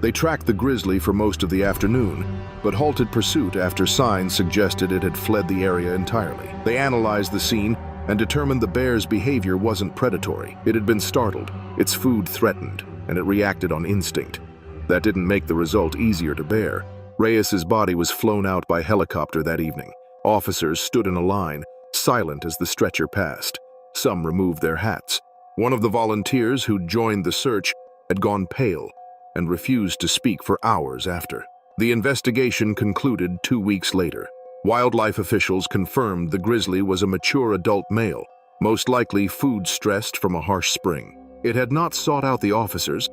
S1: They tracked the grizzly for most of the afternoon, but halted pursuit after signs suggested it had fled the area entirely. They analyzed the scene and determined the bear's behavior wasn't predatory. It had been startled, its food threatened, and it reacted on instinct. That didn't make the result easier to bear. Reyes's body was flown out by helicopter that evening. Officers stood in a line, silent as the stretcher passed. Some removed their hats. One of the volunteers who'd joined the search had gone pale and refused to speak for hours after. The investigation concluded 2 weeks later. Wildlife officials confirmed the grizzly was a mature adult male, most likely food-stressed from a harsh spring. It had not sought out the officers,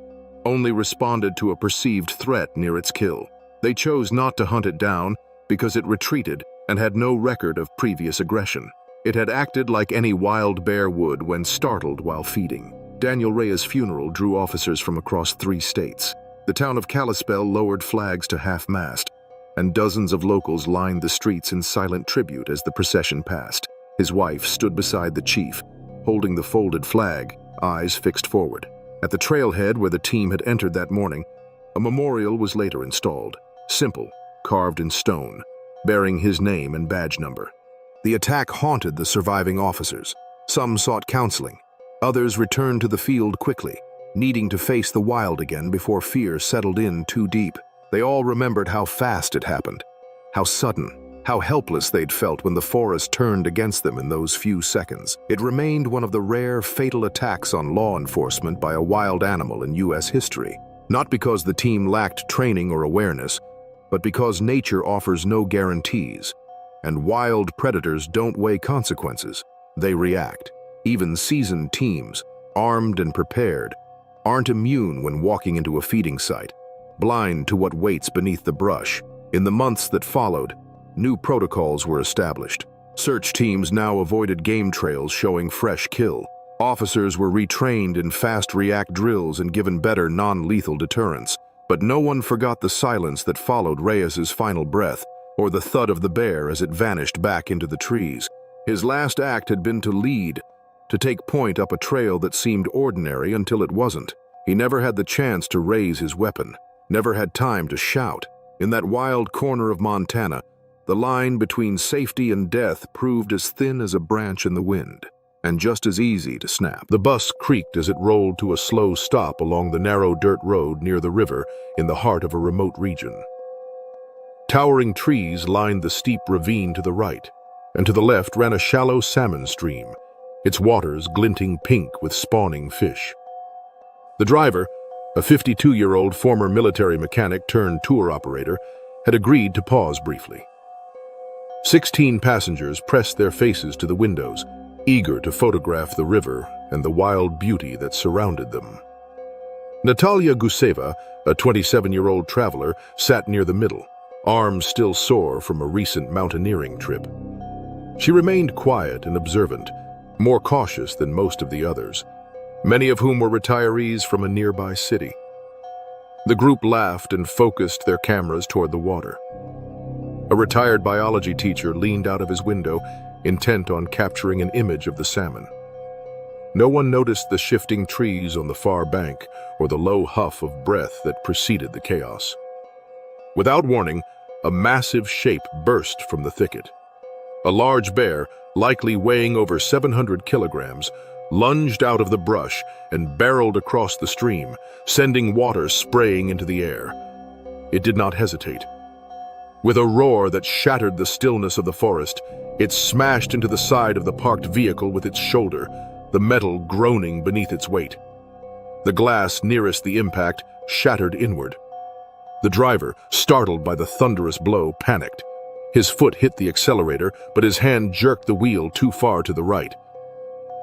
S1: only responded to a perceived threat near its kill. They chose not to hunt it down because it retreated and had no record of previous aggression. It had acted like any wild bear would when startled while feeding. Daniel Reyes' funeral drew officers from across 3 states. The town of Kalispell lowered flags to half-mast, and dozens of locals lined the streets in silent tribute as the procession passed. His wife stood beside the chief, holding the folded flag, eyes fixed forward. At the trailhead where the team had entered that morning, a memorial was later installed, simple, carved in stone, bearing his name and badge number. The attack haunted the surviving officers. Some sought counseling. Others returned to the field quickly, needing to face the wild again before fear settled in too deep. They all remembered how fast it happened, how sudden, how helpless they'd felt when the forest turned against them in those few seconds. It remained one of the rare, fatal attacks on law enforcement by a wild animal in U.S. history. Not because the team lacked training or awareness, but because nature offers no guarantees, and wild predators don't weigh consequences. They react. Even seasoned teams, armed and prepared, aren't immune when walking into a feeding site, blind to what waits beneath the brush. In the months that followed, new protocols were established. Search teams now avoided game trails showing fresh kill. Officers were retrained in fast react drills and given better non-lethal deterrence. But no one forgot the silence that followed Reyes's final breath, or the thud of the bear as it vanished back into the trees. His last act had been to lead, to take point up a trail that seemed ordinary until it wasn't. He never had the chance to raise his weapon, never had time to shout. In that wild corner of Montana, the line between safety and death proved as thin as a branch in the wind, and just as easy to snap. The bus creaked as it rolled to a slow stop along the narrow dirt road near the river in the heart of a remote region. Towering trees lined the steep ravine to the right, and to the left ran a shallow salmon stream, its waters glinting pink with spawning fish. The driver, a 52-year-old former military mechanic turned tour operator, had agreed to pause briefly. 16 passengers pressed their faces to the windows, eager to photograph the river and the wild beauty that surrounded them. Natalia Guseva, a 27-year-old traveler, sat near the middle, arms still sore from a recent mountaineering trip. She remained quiet and observant, more cautious than most of the others, many of whom were retirees from a nearby city. The group laughed and focused their cameras toward the water. A retired biology teacher leaned out of his window, intent on capturing an image of the salmon. No one noticed the shifting trees on the far bank or the low huff of breath that preceded the chaos. Without warning, a massive shape burst from the thicket. A large bear, likely weighing over 700 kilograms, lunged out of the brush and barreled across the stream, sending water spraying into the air. It did not hesitate. With a roar that shattered the stillness of the forest, it smashed into the side of the parked vehicle with its shoulder, the metal groaning beneath its weight. The glass nearest the impact shattered inward. The driver, startled by the thunderous blow, panicked. His foot hit the accelerator, but his hand jerked the wheel too far to the right.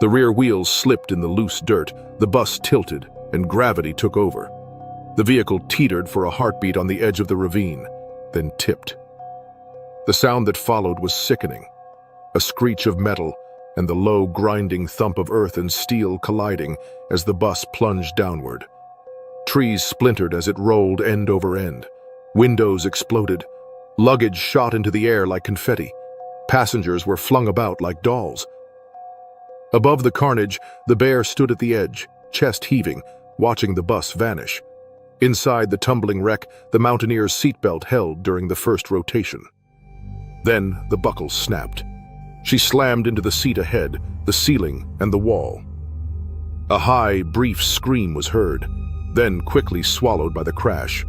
S1: The rear wheels slipped in the loose dirt, the bus tilted, and gravity took over. The vehicle teetered for a heartbeat on the edge of the ravine, then tipped. The sound that followed was sickening. A screech of metal and the low, grinding thump of earth and steel colliding as the bus plunged downward. Trees splintered as it rolled end over end. Windows exploded. Luggage shot into the air like confetti. Passengers were flung about like dolls. Above the carnage, the bear stood at the edge, chest heaving, watching the bus vanish. Inside the tumbling wreck, the mountaineer's seatbelt held during the first rotation. Then the buckle snapped. She slammed into the seat ahead, the ceiling, and the wall. A high, brief scream was heard. then quickly swallowed by the crash.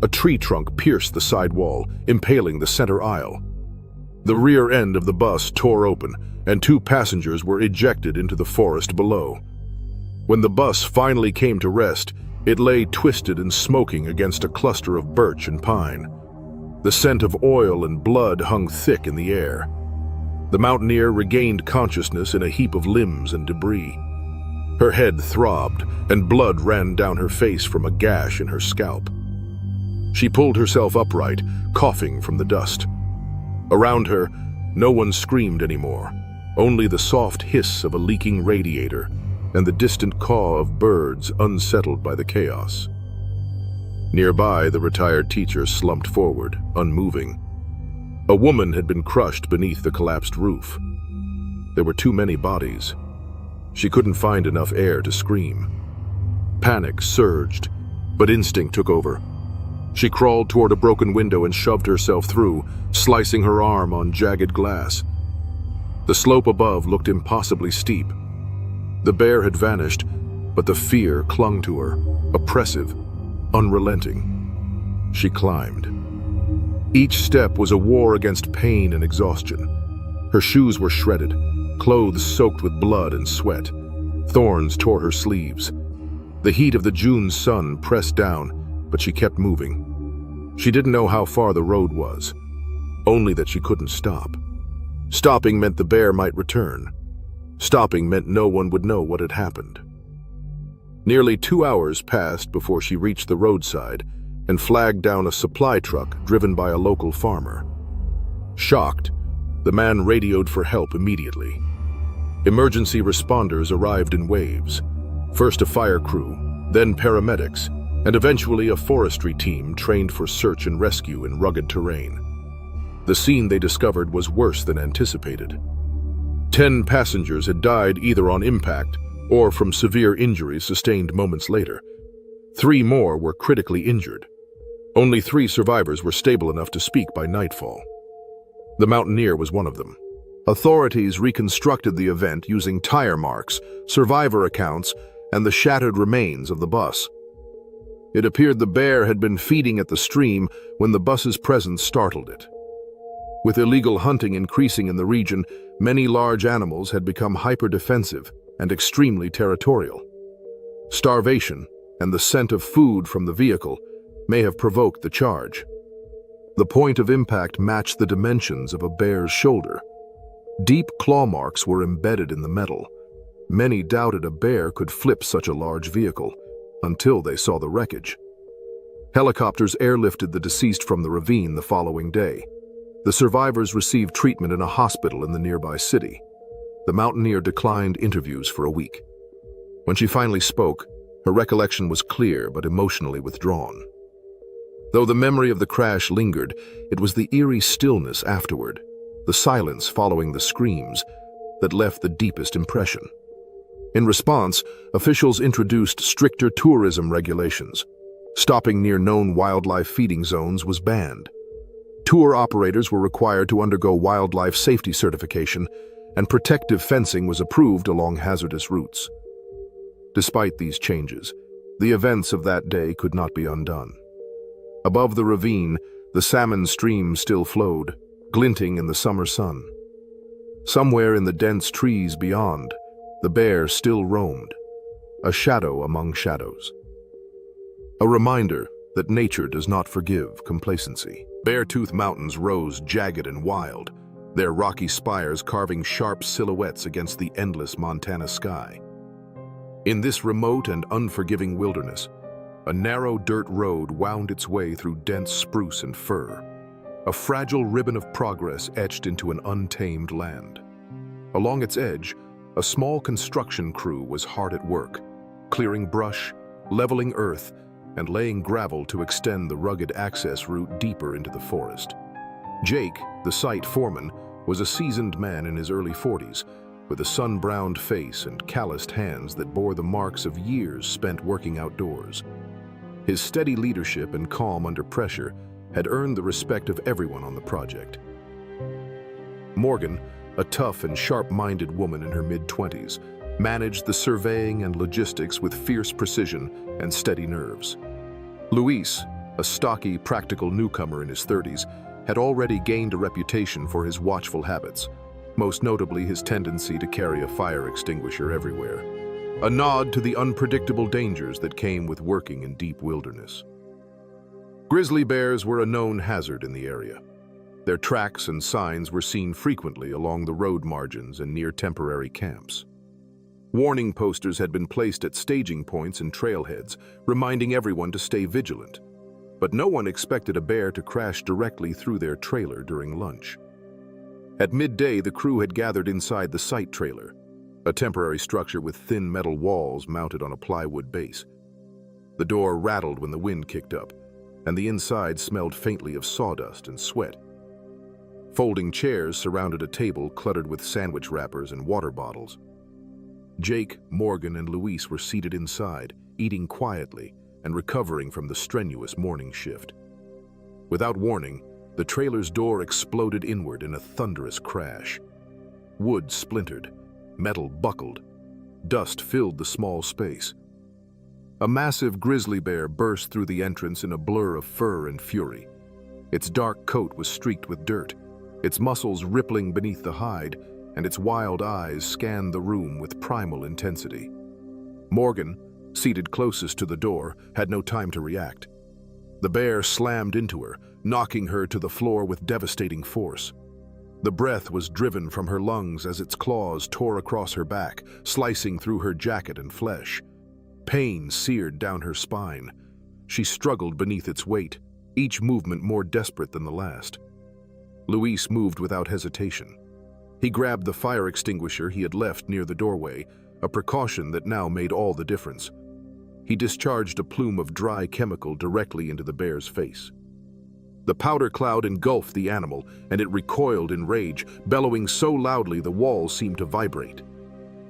S1: A tree trunk pierced the side wall, impaling the center aisle. The rear end of the bus tore open, and 2 passengers were ejected into the forest below. When the bus finally came to rest, it lay twisted and smoking against a cluster of birch and pine. The scent of oil and blood hung thick in the air. The mountaineer regained consciousness in a heap of limbs and debris. Her head throbbed, and blood ran down her face from a gash in her scalp. She pulled herself upright, coughing from the dust. Around her, no one screamed anymore, only the soft hiss of a leaking radiator and the distant caw of birds unsettled by the chaos. Nearby, the retired teacher slumped forward, unmoving. A woman had been crushed beneath the collapsed roof. There were too many bodies. She couldn't find enough air to scream. Panic surged, but instinct took over. She crawled toward a broken window and shoved herself through, slicing her arm on jagged glass. The slope above looked impossibly steep. The bear had vanished, but the fear clung to her, oppressive, unrelenting. She climbed. Each step was a war against pain and exhaustion. Her shoes were shredded, clothes soaked with blood and sweat. Thorns tore her sleeves. The heat of the June sun pressed down, but she kept moving. She didn't know how far the road was, only that she couldn't stop. Stopping meant the bear might return. Stopping meant no one would know what had happened. Nearly 2 hours passed before she reached the roadside and flagged down a supply truck driven by a local farmer. Shocked, the man radioed for help immediately. Emergency responders arrived in waves. First a fire crew, then paramedics, and eventually a forestry team trained for search and rescue in rugged terrain. The scene they discovered was worse than anticipated. 10 passengers had died either on impact or from severe injuries sustained moments later. 3 more were critically injured. Only 3 survivors were stable enough to speak by nightfall. The mountaineer was one of them. Authorities reconstructed the event using tire marks, survivor accounts, and the shattered remains of the bus. It appeared the bear had been feeding at the stream when the bus's presence startled it. With illegal hunting increasing in the region, many large animals had become hyper-defensive and extremely territorial. Starvation and the scent of food from the vehicle may have provoked the charge. The point of impact matched the dimensions of a bear's shoulder. Deep claw marks were embedded in the metal. Many doubted a bear could flip such a large vehicle, until they saw the wreckage. Helicopters airlifted the deceased from the ravine the following day. The survivors received treatment in a hospital in the nearby city. The mountaineer declined interviews for a week. When she finally spoke, her recollection was clear but emotionally withdrawn. Though the memory of the crash lingered, it was the eerie stillness afterward, the silence following the screams, that left the deepest impression. In response, officials introduced stricter tourism regulations. Stopping near known wildlife feeding zones was banned. Tour operators were required to undergo wildlife safety certification, and protective fencing was approved along hazardous routes. Despite these changes, the events of that day could not be undone. Above the ravine, the salmon stream still flowed, glinting in the summer sun. Somewhere in the dense trees beyond, the bear still roamed, a shadow among shadows. A reminder that nature does not forgive complacency. Beartooth Mountains rose jagged and wild, their rocky spires carving sharp silhouettes against the endless Montana sky. In this remote and unforgiving wilderness, a narrow dirt road wound its way through dense spruce and fir, a fragile ribbon of progress etched into an untamed land. Along its edge, a small construction crew was hard at work, clearing brush, leveling earth, and laying gravel to extend the rugged access route deeper into the forest. Jake, the site foreman, was a seasoned man in his early 40s, with a sun-browned face and calloused hands that bore the marks of years spent working outdoors. His steady leadership and calm under pressure had earned the respect of everyone on the project. Morgan, a tough and sharp-minded woman in her mid-20s, managed the surveying and logistics with fierce precision and steady nerves. Luis, a stocky, practical newcomer in his 30s, had already gained a reputation for his watchful habits, most notably his tendency to carry a fire extinguisher everywhere, a nod to the unpredictable dangers that came with working in deep wilderness. Grizzly bears were a known hazard in the area. Their tracks and signs were seen frequently along the road margins and near temporary camps. Warning posters had been placed at staging points and trailheads, reminding everyone to stay vigilant. But no one expected a bear to crash directly through their trailer during lunch. At midday, the crew had gathered inside the site trailer, a temporary structure with thin metal walls mounted on a plywood base. The door rattled when the wind kicked up, and the inside smelled faintly of sawdust and sweat. Folding chairs surrounded a table cluttered with sandwich wrappers and water bottles. Jake, Morgan, and Luis were seated inside, eating quietly and recovering from the strenuous morning shift. Without warning, the trailer's door exploded inward in a thunderous crash. Wood splintered, metal buckled, dust filled the small space. A massive grizzly bear burst through the entrance in a blur of fur and fury. Its dark coat was streaked with dirt, its muscles rippling beneath the hide, and its wild eyes scanned the room with primal intensity. Morgan, seated closest to the door, had no time to react. The bear slammed into her, knocking her to the floor with devastating force. The breath was driven from her lungs as its claws tore across her back, slicing through her jacket and flesh. Pain seared down her spine. She struggled beneath its weight, each movement more desperate than the last. Luis moved without hesitation. He grabbed the fire extinguisher he had left near the doorway, a precaution that now made all the difference. He discharged a plume of dry chemical directly into the bear's face. The powder cloud engulfed the animal, and it recoiled in rage, bellowing so loudly the walls seemed to vibrate.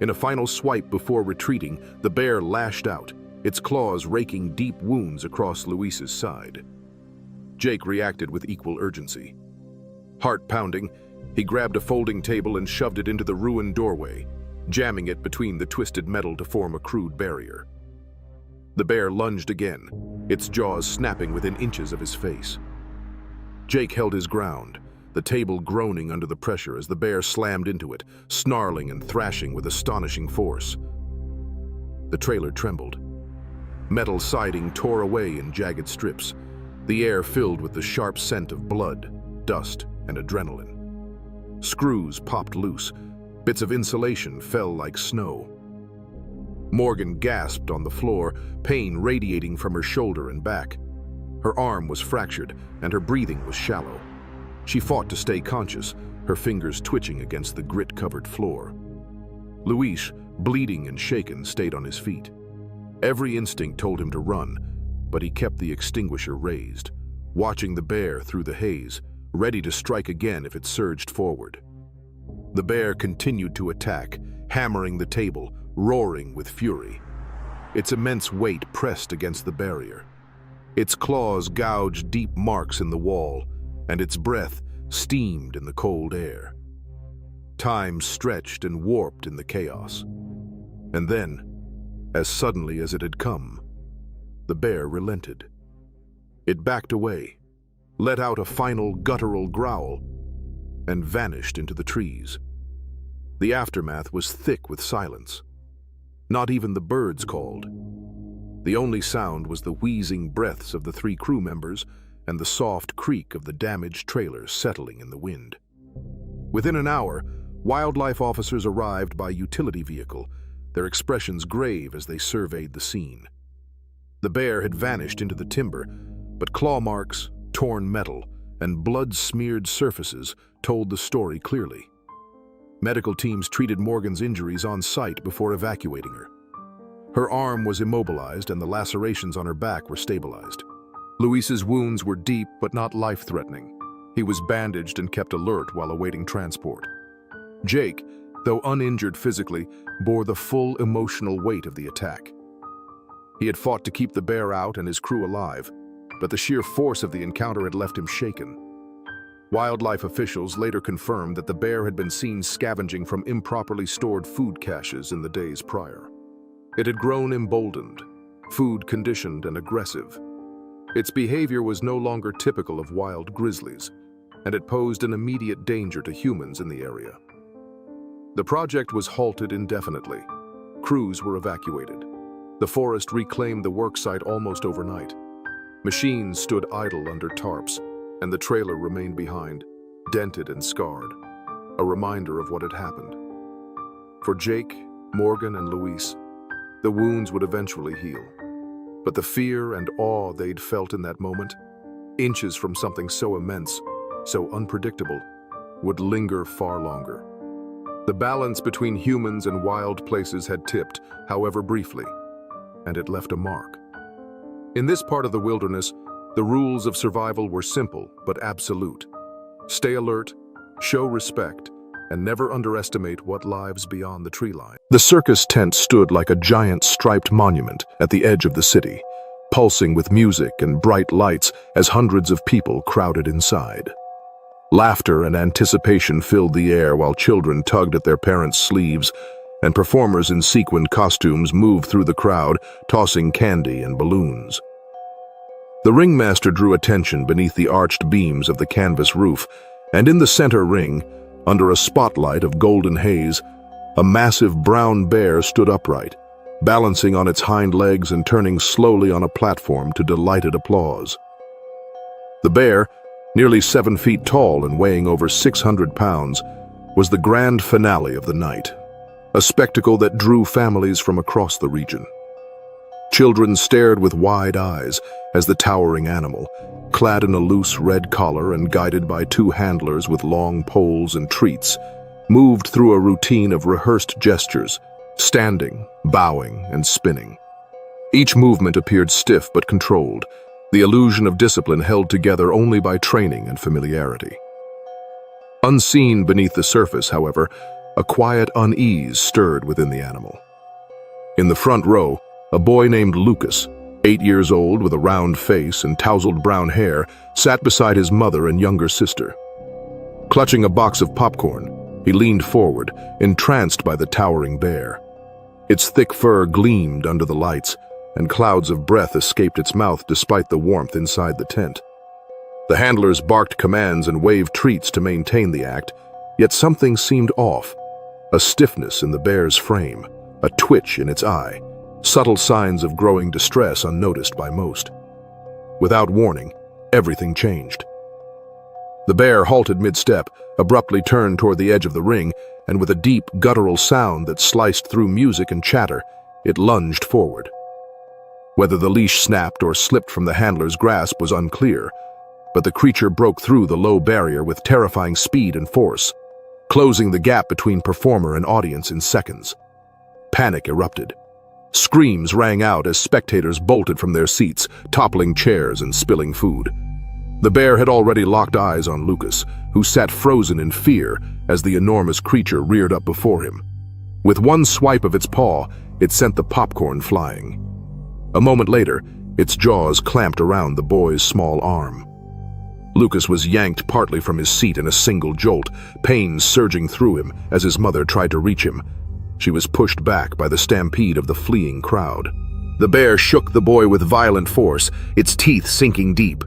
S1: In a final swipe before retreating, the bear lashed out, its claws raking deep wounds across Luis's side. Jake reacted with equal urgency. Heart pounding, he grabbed a folding table and shoved it into the ruined doorway, jamming it between the twisted metal to form a crude barrier. The bear lunged again, its jaws snapping within inches of his face. Jake held his ground, the table groaning under the pressure as the bear slammed into it, snarling and thrashing with astonishing force. The trailer trembled. Metal siding tore away in jagged strips, the air filled with the sharp scent of blood, dust, and adrenaline. Screws popped loose, bits of insulation fell like snow. Morgan gasped on the floor, pain radiating from her shoulder and back. Her arm was fractured, and her breathing was shallow. She fought to stay conscious, her fingers twitching against the grit-covered floor. Luis, bleeding and shaken, stayed on his feet. Every instinct told him to run, but he kept the extinguisher raised, watching the bear through the haze, ready to strike again if it surged forward. The bear continued to attack, hammering the table, roaring with fury. Its immense weight pressed against the barrier. Its claws gouged deep marks in the wall, and its breath steamed in the cold air. Time stretched and warped in the chaos. And then, as suddenly as it had come, the bear relented. It backed away, let out a final guttural growl, and vanished into the trees. The aftermath was thick with silence. Not even the birds called. The only sound was the wheezing breaths of the 3 crew members and the soft creak of the damaged trailer settling in the wind. Within an hour, wildlife officers arrived by utility vehicle, their expressions grave as they surveyed the scene. The bear had vanished into the timber, but claw marks, torn metal, and blood-smeared surfaces told the story clearly. Medical teams treated Morgan's injuries on site before evacuating her. Her arm was immobilized and the lacerations on her back were stabilized. Luis's wounds were deep but not life-threatening. He was bandaged and kept alert while awaiting transport. Jake, though uninjured physically, bore the full emotional weight of the attack. He had fought to keep the bear out and his crew alive, but the sheer force of the encounter had left him shaken. Wildlife officials later confirmed that the bear had been seen scavenging from improperly stored food caches in the days prior. It had grown emboldened, food-conditioned, and aggressive. Its behavior was no longer typical of wild grizzlies, and it posed an immediate danger to humans in the area. The project was halted indefinitely. Crews were evacuated. The forest reclaimed the worksite almost overnight. Machines stood idle under tarps, and the trailer remained behind, dented and scarred, a reminder of what had happened. For Jake, Morgan, and Luis, the wounds would eventually heal. But the fear and awe they'd felt in that moment, inches from something so immense, so unpredictable, would linger far longer. The balance between humans and wild places had tipped, however briefly, and it left a mark. In this part of the wilderness, the rules of survival were simple but absolute. Stay alert, show respect, and never underestimate what lives beyond the tree line. The circus tent stood like a giant striped monument at the edge of the city, pulsing with music and bright lights as hundreds of people crowded inside. Laughter and anticipation filled the air while children tugged at their parents' sleeves, and performers in sequined costumes moved through the crowd, tossing candy and balloons. The ringmaster drew attention beneath the arched beams of the canvas roof, and in the center ring, under a spotlight of golden haze, a massive brown bear stood upright, balancing on its hind legs and turning slowly on a platform to delighted applause. The bear, nearly 7 feet tall and weighing over 600 pounds, was the grand finale of the night, a spectacle that drew families from across the region. Children stared with wide eyes as the towering animal, clad in a loose red collar and guided by 2 handlers with long poles and treats, moved through a routine of rehearsed gestures, standing, bowing, and spinning. Each movement appeared stiff but controlled, the illusion of discipline held together only by training and familiarity. Unseen beneath the surface, however, a quiet unease stirred within the animal. In the front row, a boy named Lucas, 8 years old with a round face and tousled brown hair, sat beside his mother and younger sister. Clutching a box of popcorn, he leaned forward, entranced by the towering bear. Its thick fur gleamed under the lights, and clouds of breath escaped its mouth despite the warmth inside the tent. The handlers barked commands and waved treats to maintain the act, yet something seemed off. A stiffness in the bear's frame, a twitch in its eye, subtle signs of growing distress unnoticed by most. Without warning, everything changed. The bear halted mid-step, abruptly turned toward the edge of the ring, and with a deep, guttural sound that sliced through music and chatter, it lunged forward. Whether the leash snapped or slipped from the handler's grasp was unclear, but the creature broke through the low barrier with terrifying speed and force, closing the gap between performer and audience in seconds. Panic erupted. Screams rang out as spectators bolted from their seats, toppling chairs and spilling food. The bear had already locked eyes on Lucas, who sat frozen in fear as the enormous creature reared up before him. With one swipe of its paw, it sent the popcorn flying. A moment later, its jaws clamped around the boy's small arm. Lucas was yanked partly from his seat in a single jolt, pain surging through him as his mother tried to reach him. She was pushed back by the stampede of the fleeing crowd. The bear shook the boy with violent force, its teeth sinking deep.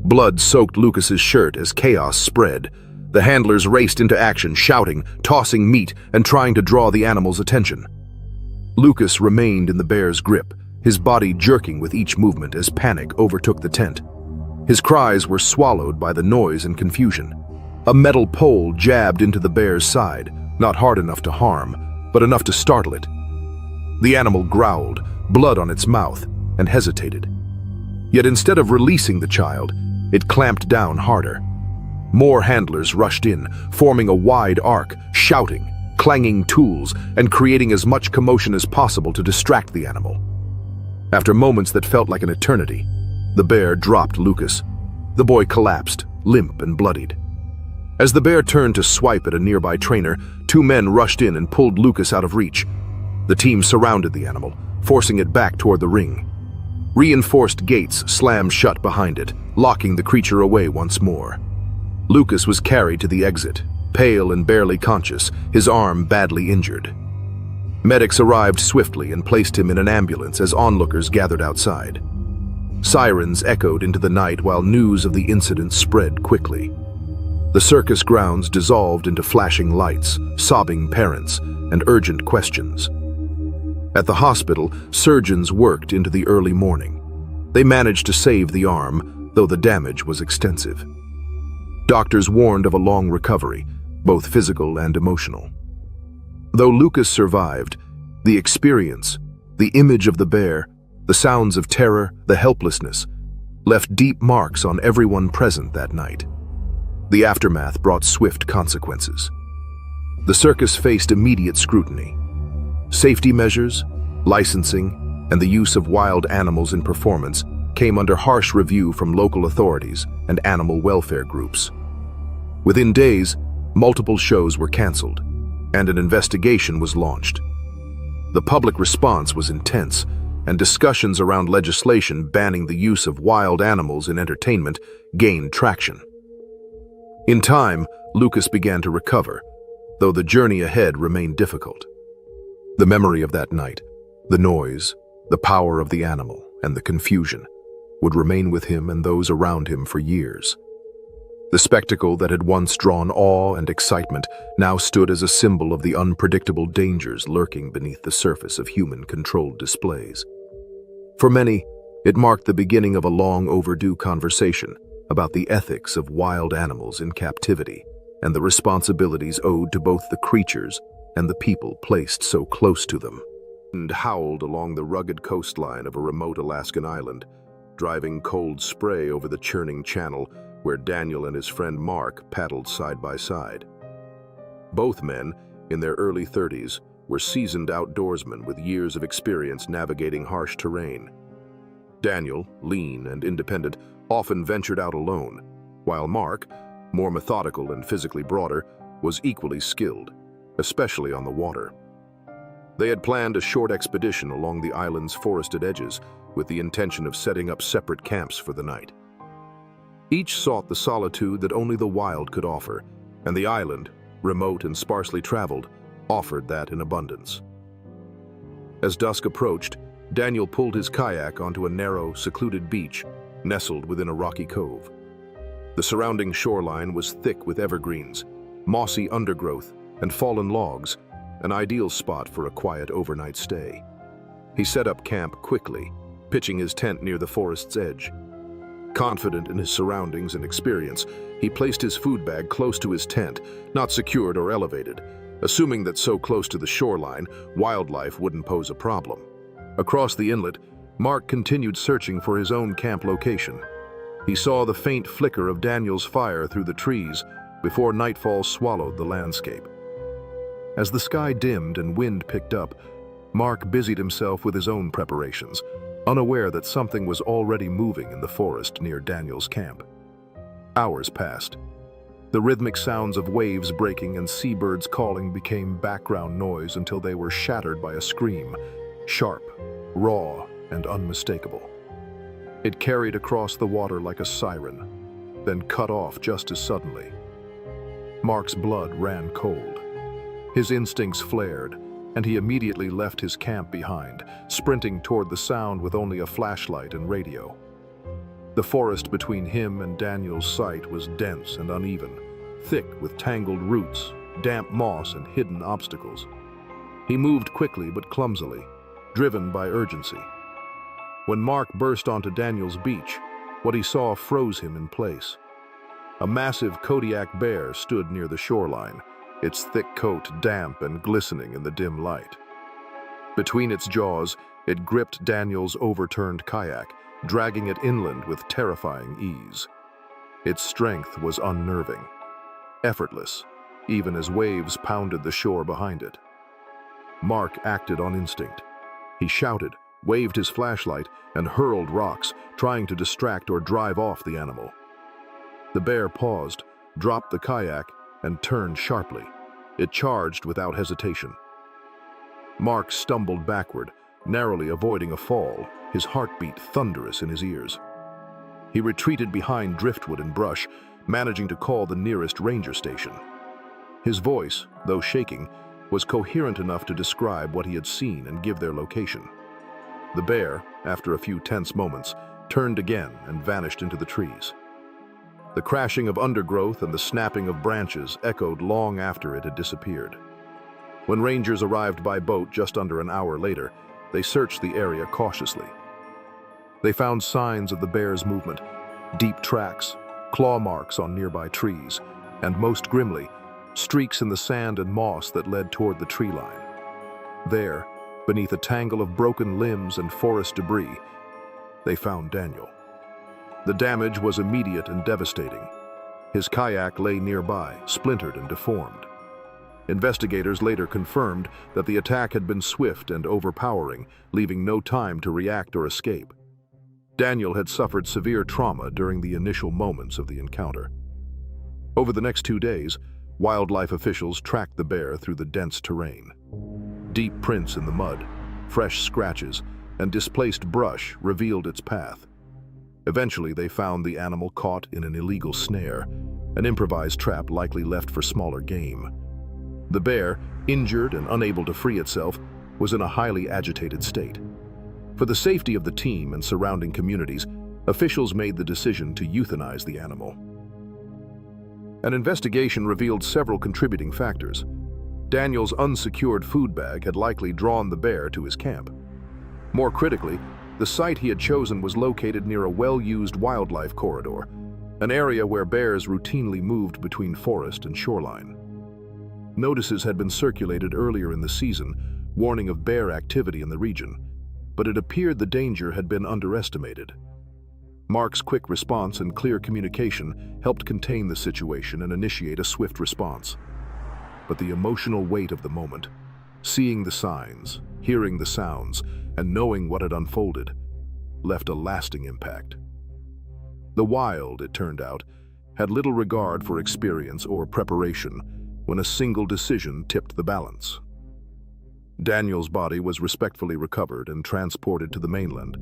S1: Blood soaked Lucas's shirt as chaos spread. The handlers raced into action, shouting, tossing meat, and trying to draw the animal's attention. Lucas remained in the bear's grip, his body jerking with each movement as panic overtook the tent. His cries were swallowed by the noise and confusion. A metal pole jabbed into the bear's side, not hard enough to harm, but enough to startle it. The animal growled, blood on its mouth, and hesitated. Yet instead of releasing the child, it clamped down harder. More handlers rushed in, forming a wide arc, shouting, clanging tools, and creating as much commotion as possible to distract the animal. After moments that felt like an eternity, the bear dropped Lucas. The boy collapsed, limp and bloodied. As the bear turned to swipe at a nearby trainer, 2 men rushed in and pulled Lucas out of reach. The team surrounded the animal, forcing it back toward the ring. Reinforced gates slammed shut behind it, locking the creature away once more. Lucas was carried to the exit, pale and barely conscious, his arm badly injured. Medics arrived swiftly and placed him in an ambulance as onlookers gathered outside. Sirens echoed into the night while news of the incident spread quickly. The circus grounds dissolved into flashing lights, sobbing parents, and urgent questions. At the hospital, surgeons worked into the early morning. They managed to save the arm, though the damage was extensive. Doctors warned of a long recovery, both physical and emotional. Though Lucas survived, the experience, the image of the bear, the sounds of terror, the helplessness, left deep marks on everyone present that night. The aftermath brought swift consequences. The circus faced immediate scrutiny. Safety measures, licensing, and the use of wild animals in performance came under harsh review from local authorities and animal welfare groups. Within days, multiple shows were canceled, and an investigation was launched. The public response was intense, and discussions around legislation banning the use of wild animals in entertainment gained traction. In time, Lucas began to recover, though the journey ahead remained difficult. The memory of that night, the noise, the power of the animal, and the confusion would remain with him and those around him for years. The spectacle that had once drawn awe and excitement now stood as a symbol of the unpredictable dangers lurking beneath the surface of human-controlled displays. For many, it marked the beginning of a long overdue conversation about the ethics of wild animals in captivity and the responsibilities owed to both the creatures and the people placed so close to them. Wind howled along the rugged coastline of a remote Alaskan island, driving cold spray over the churning channel where Daniel and his friend Mark paddled side by side. Both men, in their early 30s, were seasoned outdoorsmen with years of experience navigating harsh terrain. Daniel, lean and independent, often ventured out alone, while Mark, more methodical and physically broader, was equally skilled, especially on the water. They had planned a short expedition along the island's forested edges with the intention of setting up separate camps for the night. Each sought the solitude that only the wild could offer, and the island, remote and sparsely traveled, offered that in abundance. As dusk approached, Daniel pulled his kayak onto a narrow, secluded beach nestled within a rocky cove. The surrounding shoreline was thick with evergreens, mossy undergrowth, and fallen logs, an ideal spot for a quiet overnight stay. He set up camp quickly, pitching his tent near the forest's edge. Confident in his surroundings and experience, he placed his food bag close to his tent, not secured or elevated, assuming that so close to the shoreline, wildlife wouldn't pose a problem. Across the inlet, Mark continued searching for his own camp location. He saw the faint flicker of Daniel's fire through the trees before nightfall swallowed the landscape. As the sky dimmed and wind picked up, Mark busied himself with his own preparations, unaware that something was already moving in the forest near Daniel's camp. Hours passed. The rhythmic sounds of waves breaking and seabirds calling became background noise until they were shattered by a scream, sharp, raw, and unmistakable. It carried across the water like a siren, then cut off just as suddenly. Mark's blood ran cold. His instincts flared, and he immediately left his camp behind, sprinting toward the sound with only a flashlight and radio. The forest between him and Daniel's site was dense and uneven, thick with tangled roots, damp moss, and hidden obstacles. He moved quickly but clumsily, driven by urgency. When Mark burst onto Daniel's beach, what he saw froze him in place. A massive Kodiak bear stood near the shoreline, its thick coat damp and glistening in the dim light. Between its jaws, it gripped Daniel's overturned kayak, dragging it inland with terrifying ease. Its strength was unnerving, effortless, even as waves pounded the shore behind it. Mark acted on instinct. He shouted, waved his flashlight, and hurled rocks, trying to distract or drive off the animal. The bear paused, dropped the kayak, and turned sharply. It charged without hesitation. Mark stumbled backward, narrowly avoiding a fall, his heartbeat thunderous in his ears. He retreated behind driftwood and brush, managing to call the nearest ranger station. His voice, though shaking, was coherent enough to describe what he had seen and give their location. The bear, after a few tense moments, turned again and vanished into the trees. The crashing of undergrowth and the snapping of branches echoed long after it had disappeared. When rangers arrived by boat just under an hour later, they searched the area cautiously. They found signs of the bear's movement, deep tracks, claw marks on nearby trees, and most grimly, streaks in the sand and moss that led toward the tree line. There, beneath a tangle of broken limbs and forest debris, they found Daniel. The damage was immediate and devastating. His kayak lay nearby, splintered and deformed. Investigators later confirmed that the attack had been swift and overpowering, leaving no time to react or escape. Daniel had suffered severe trauma during the initial moments of the encounter. Over the next 2 days, wildlife officials tracked the bear through the dense terrain. Deep prints in the mud, fresh scratches, and displaced brush revealed its path. Eventually, they found the animal caught in an illegal snare, an improvised trap likely left for smaller game. The bear, injured and unable to free itself, was in a highly agitated state. For the safety of the team and surrounding communities, officials made the decision to euthanize the animal. An investigation revealed several contributing factors. Daniel's unsecured food bag had likely drawn the bear to his camp. More critically, the site he had chosen was located near a well-used wildlife corridor, an area where bears routinely moved between forest and shoreline. Notices had been circulated earlier in the season, warning of bear activity in the region, but it appeared the danger had been underestimated. Mark's quick response and clear communication helped contain the situation and initiate a swift response. But the emotional weight of the moment, seeing the signs, hearing the sounds, and knowing what had unfolded, left a lasting impact. The wild, it turned out, had little regard for experience or preparation when a single decision tipped the balance. Daniel's body was respectfully recovered and transported to the mainland,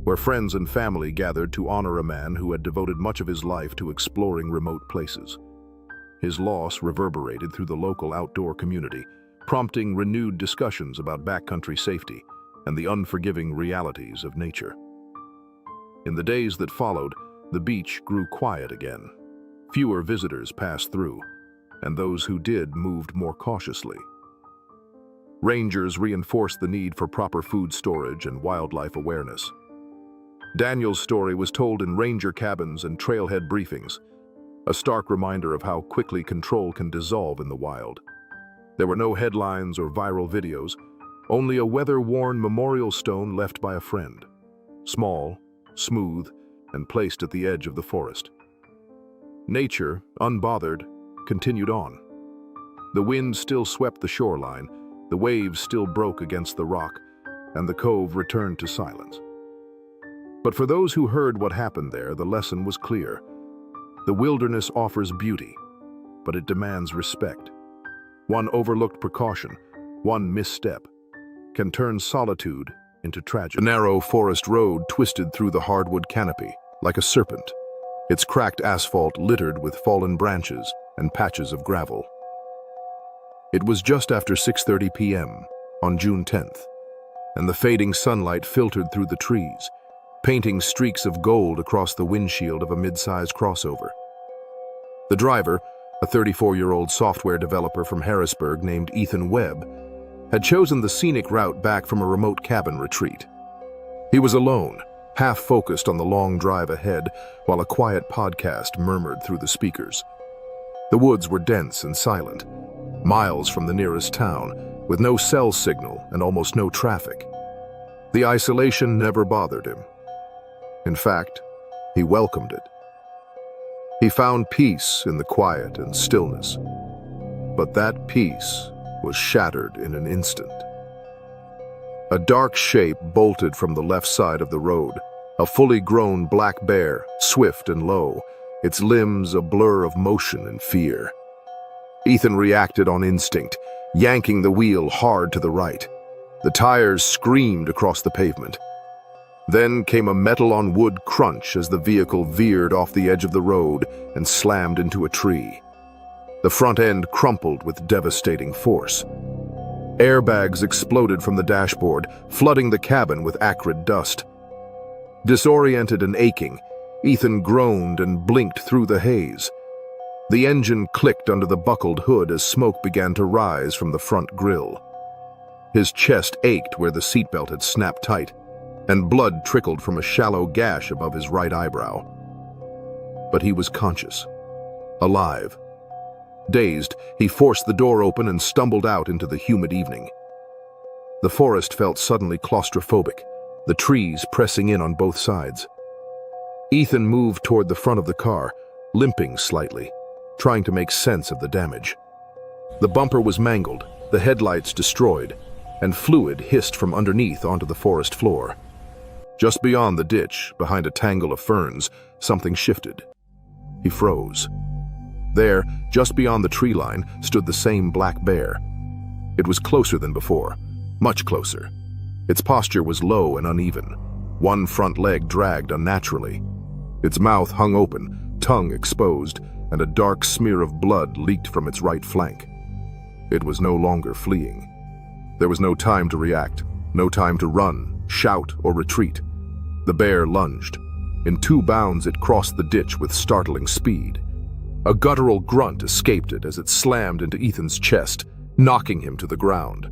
S1: where friends and family gathered to honor a man who had devoted much of his life to exploring remote places. His loss reverberated through the local outdoor community, prompting renewed discussions about backcountry safety and the unforgiving realities of nature. In the days that followed, the beach grew quiet again. Fewer visitors passed through, and those who did moved more cautiously. Rangers reinforced the need for proper food storage and wildlife awareness. Daniel's story was told in ranger cabins and trailhead briefings, a stark reminder of how quickly control can dissolve in the wild. There were no headlines or viral videos, only a weather-worn memorial stone left by a friend, small, smooth, and placed at the edge of the forest. Nature, unbothered, continued on. The wind still swept the shoreline, the waves still broke against the rock, and the cove returned to silence. But for those who heard what happened there, the lesson was clear. The wilderness offers beauty, but it demands respect. One overlooked precaution, one misstep, can turn solitude into tragedy. The narrow forest road twisted through the hardwood canopy, like a serpent, its cracked asphalt littered with fallen branches and patches of gravel. It was just after 6:30 p.m. on June 10th, and the fading sunlight filtered through the trees, painting streaks of gold across the windshield of a mid-sized crossover. The driver, a 34-year-old software developer from Harrisburg named Ethan Webb, had chosen the scenic route back from a remote cabin retreat. He was alone, half-focused on the long drive ahead, while a quiet podcast murmured through the speakers. The woods were dense and silent, miles from the nearest town, with no cell signal and almost no traffic. The isolation never bothered him. In fact, he welcomed it. He found peace in the quiet and stillness, but that peace was shattered in an instant. A dark shape bolted from the left side of the road, a fully grown black bear, swift and low, its limbs a blur of motion and fear. Ethan reacted on instinct, yanking the wheel hard to the right. The tires screamed across the pavement. Then came a metal-on-wood crunch as the vehicle veered off the edge of the road and slammed into a tree. The front end crumpled with devastating force. Airbags exploded from the dashboard, flooding the cabin with acrid dust. Disoriented and aching, Ethan groaned and blinked through the haze. The engine clicked under the buckled hood as smoke began to rise from the front grille. His chest ached where the seatbelt had snapped tight, and blood trickled from a shallow gash above his right eyebrow. But he was conscious, alive. Dazed, he forced the door open and stumbled out into the humid evening. The forest felt suddenly claustrophobic, the trees pressing in on both sides. Ethan moved toward the front of the car, limping slightly, trying to make sense of the damage. The bumper was mangled, the headlights destroyed, and fluid hissed from underneath onto the forest floor. Just beyond the ditch, behind a tangle of ferns, something shifted. He froze. There, just beyond the tree line, stood the same black bear. It was closer than before, much closer. Its posture was low and uneven. One front leg dragged unnaturally. Its mouth hung open, tongue exposed, and a dark smear of blood leaked from its right flank. It was no longer fleeing. There was no time to react, no time to run, shout, or retreat. The bear lunged. In 2 bounds, it crossed the ditch with startling speed. A guttural grunt escaped it as it slammed into Ethan's chest, knocking him to the ground.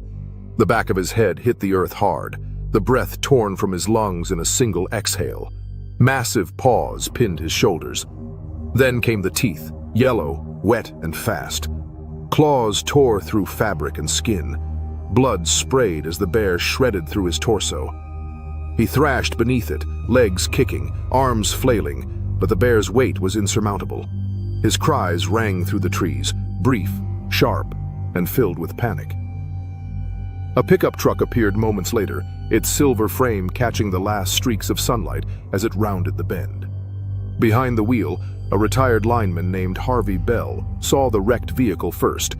S1: The back of his head hit the earth hard, the breath torn from his lungs in a single exhale. Massive paws pinned his shoulders. Then came the teeth, yellow, wet, and fast. Claws tore through fabric and skin. Blood sprayed as the bear shredded through his torso. He thrashed beneath it, legs kicking, arms flailing, but the bear's weight was insurmountable. His cries rang through the trees, brief, sharp, and filled with panic. A pickup truck appeared moments later, its silver frame catching the last streaks of sunlight as it rounded the bend. Behind the wheel, a retired lineman named Harvey Bell saw the wrecked vehicle first.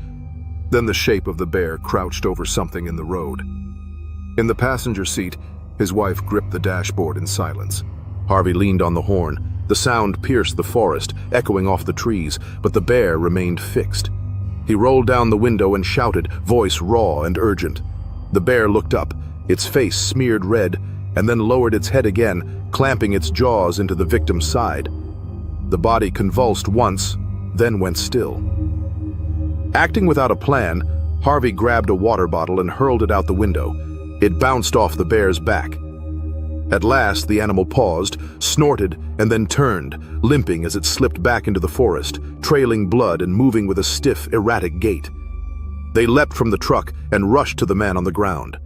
S1: Then the shape of the bear crouched over something in the road. In the passenger seat, his wife gripped the dashboard in silence. Harvey leaned on the horn. The sound pierced the forest, echoing off the trees, but the bear remained fixed. He rolled down the window and shouted, voice raw and urgent. The bear looked up, its face smeared red, and then lowered its head again, clamping its jaws into the victim's side. The body convulsed once, then went still. Acting without a plan, Harvey grabbed a water bottle and hurled it out the window. It bounced off the bear's back. At last, the animal paused, snorted, and then turned, limping as it slipped back into the forest, trailing blood and moving with a stiff, erratic gait. They leapt from the truck and rushed to the man on the ground.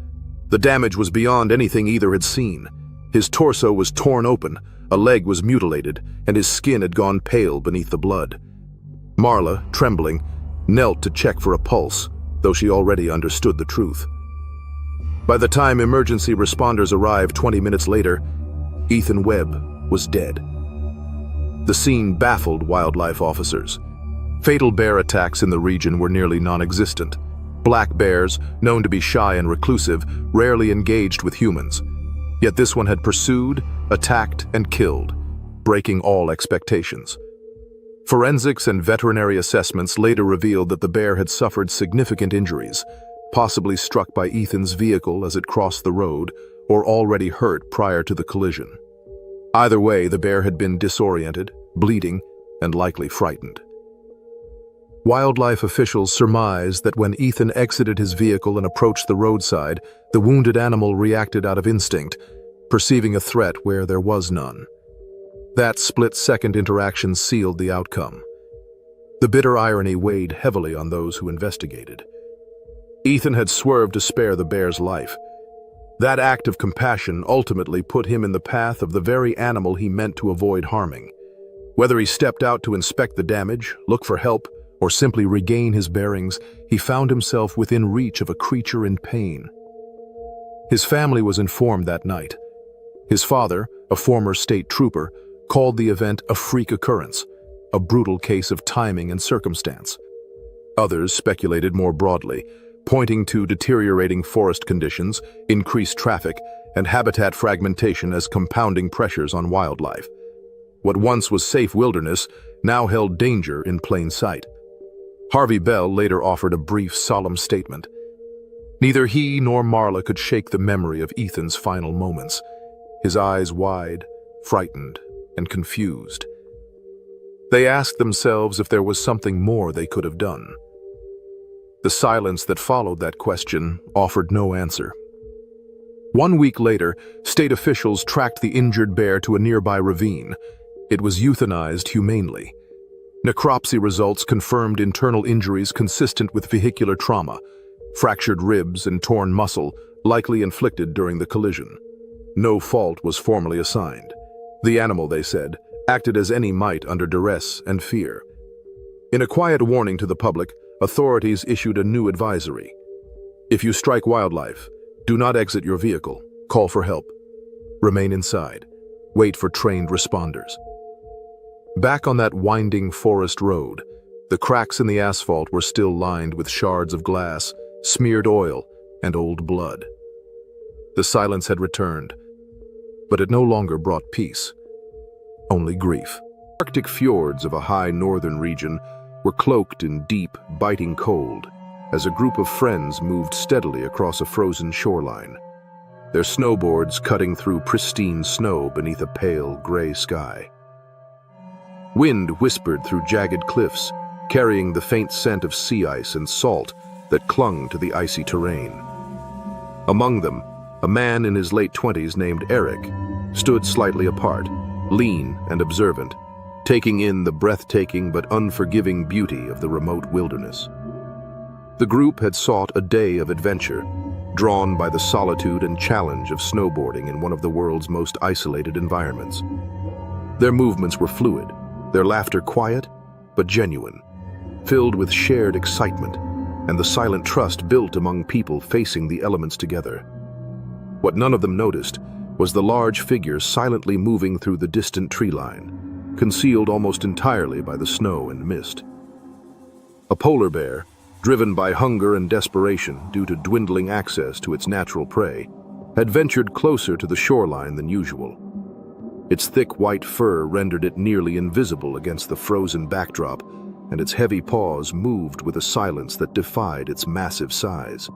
S1: The damage was beyond anything either had seen. His torso was torn open, a leg was mutilated, and his skin had gone pale beneath the blood. Marla, trembling, knelt to check for a pulse, though she already understood the truth. By the time emergency responders arrived 20 minutes later, Ethan Webb was dead. The scene baffled wildlife officers. Fatal bear attacks in the region were nearly non-existent. Black bears, known to be shy and reclusive, rarely engaged with humans. Yet this one had pursued, attacked, and killed, breaking all expectations. Forensics and veterinary assessments later revealed that the bear had suffered significant injuries, possibly struck by Ethan's vehicle as it crossed the road, or already hurt prior to the collision. Either way, the bear had been disoriented, bleeding, and likely frightened. Wildlife officials surmised that when Ethan exited his vehicle and approached the roadside, the wounded animal reacted out of instinct, perceiving a threat where there was none. That split-second interaction sealed the outcome. The bitter irony weighed heavily on those who investigated. Ethan had swerved to spare the bear's life. That act of compassion ultimately put him in the path of the very animal he meant to avoid harming. Whether he stepped out to inspect the damage, look for help, or simply regain his bearings, he found himself within reach of a creature in pain. His family was informed that night. His father, a former state trooper, called the event a freak occurrence, a brutal case of timing and circumstance. Others speculated more broadly, pointing to deteriorating forest conditions, increased traffic, and habitat fragmentation as compounding pressures on wildlife. What once was safe wilderness now held danger in plain sight. Harvey Bell later offered a brief, solemn statement. Neither he nor Marla could shake the memory of Ethan's final moments, his eyes wide, frightened, and confused. They asked themselves if there was something more they could have done. The silence that followed that question offered no answer. 1 week later, state officials tracked the injured bear to a nearby ravine. It was euthanized humanely. Necropsy results confirmed internal injuries consistent with vehicular trauma, fractured ribs and torn muscle, likely inflicted during the collision. No fault was formally assigned. The animal, they said, acted as any might under duress and fear. In a quiet warning to the public, authorities issued a new advisory. If you strike wildlife, do not exit your vehicle, call for help. Remain inside. Wait for trained responders. Back on that winding forest road, the cracks in the asphalt were still lined with shards of glass, smeared oil, and old blood. The silence had returned, but it no longer brought peace, only grief. Arctic fjords of a high northern region were cloaked in deep, biting cold as a group of friends moved steadily across a frozen shoreline, their snowboards cutting through pristine snow beneath a pale gray sky. Wind whispered through jagged cliffs, carrying the faint scent of sea ice and salt that clung to the icy terrain. Among them, a man in his late 20s named Eric stood slightly apart, lean and observant, taking in the breathtaking but unforgiving beauty of the remote wilderness. The group had sought a day of adventure, drawn by the solitude and challenge of snowboarding in one of the world's most isolated environments. Their movements were fluid, their laughter quiet but genuine, filled with shared excitement and the silent trust built among people facing the elements together. What none of them noticed was the large figure silently moving through the distant tree line, concealed almost entirely by the snow and mist. A polar bear, driven by hunger and desperation due to dwindling access to its natural prey, had ventured closer to the shoreline than usual. Its thick white fur rendered it nearly invisible against the frozen backdrop, and its heavy paws moved with a silence that defied its massive size.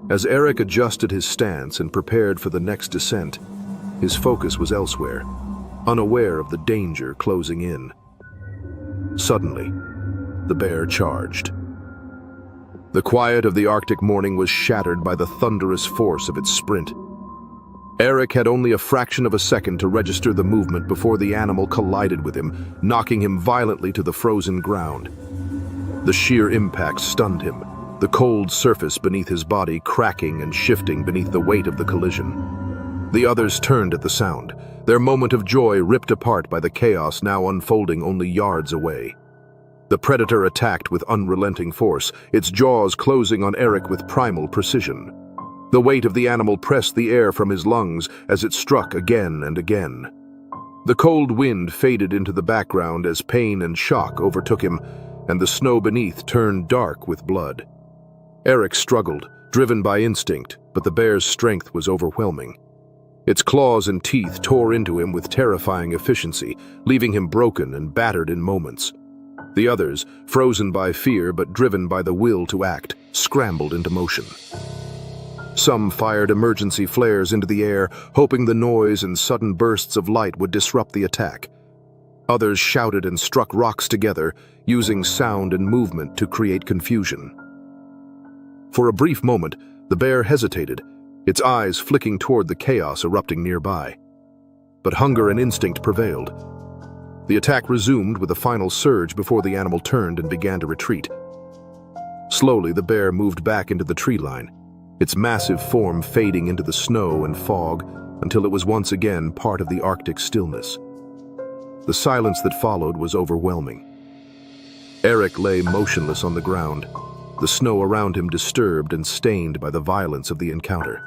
S1: As Eric adjusted his stance and prepared for the next descent, his focus was elsewhere, unaware of the danger closing in. Suddenly, the bear charged. The quiet of the Arctic morning was shattered by the thunderous force of its sprint. Eric had only a fraction of a second to register the movement before the animal collided with him, knocking him violently to the frozen ground. The sheer impact stunned him, the cold surface beneath his body cracking and shifting beneath the weight of the collision. The others turned at the sound, their moment of joy ripped apart by the chaos now unfolding only yards away. The predator attacked with unrelenting force, its jaws closing on Eric with primal precision. The weight of the animal pressed the air from his lungs as it struck again and again. The cold wind faded into the background as pain and shock overtook him, and the snow beneath turned dark with blood. Eric struggled, driven by instinct, but the bear's strength was overwhelming. Its claws and teeth tore into him with terrifying efficiency, leaving him broken and battered in moments. The others, frozen by fear but driven by the will to act, scrambled into motion. Some fired emergency flares into the air, hoping the noise and sudden bursts of light would disrupt the attack. Others shouted and struck rocks together, using sound and movement to create confusion. For a brief moment, the bear hesitated, its eyes flicking toward the chaos erupting nearby. But hunger and instinct prevailed. The attack resumed with a final surge before the animal turned and began to retreat. Slowly, the bear moved back into the tree line, its massive form fading into the snow and fog until it was once again part of the Arctic stillness. The silence that followed was overwhelming. Eric lay motionless on the ground, the snow around him disturbed and stained by the violence of the encounter.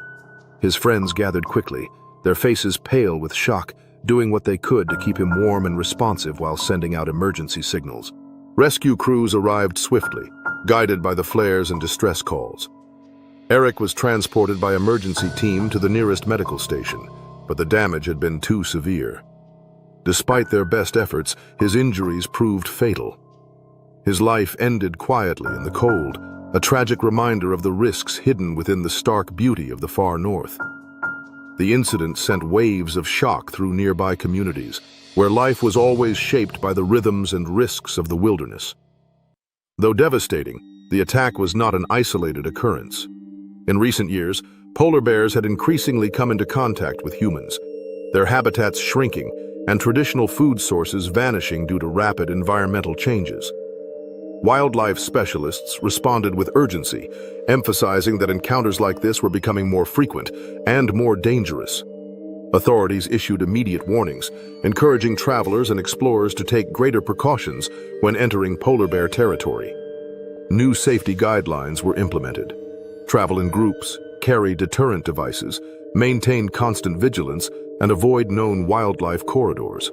S1: His friends gathered quickly, their faces pale with shock, doing what they could to keep him warm and responsive while sending out emergency signals. Rescue crews arrived swiftly, guided by the flares and distress calls. Eric was transported by emergency team to the nearest medical station, but the damage had been too severe. Despite their best efforts, his injuries proved fatal. His life ended quietly in the cold, a tragic reminder of the risks hidden within the stark beauty of the far north. The incident sent waves of shock through nearby communities, where life was always shaped by the rhythms and risks of the wilderness. Though devastating, the attack was not an isolated occurrence. In recent years, polar bears had increasingly come into contact with humans, their habitats shrinking and traditional food sources vanishing due to rapid environmental changes. Wildlife specialists responded with urgency, emphasizing that encounters like this were becoming more frequent and more dangerous. Authorities issued immediate warnings, encouraging travelers and explorers to take greater precautions when entering polar bear territory. New safety guidelines were implemented. Travel in groups, carry deterrent devices, maintain constant vigilance, and avoid known wildlife corridors.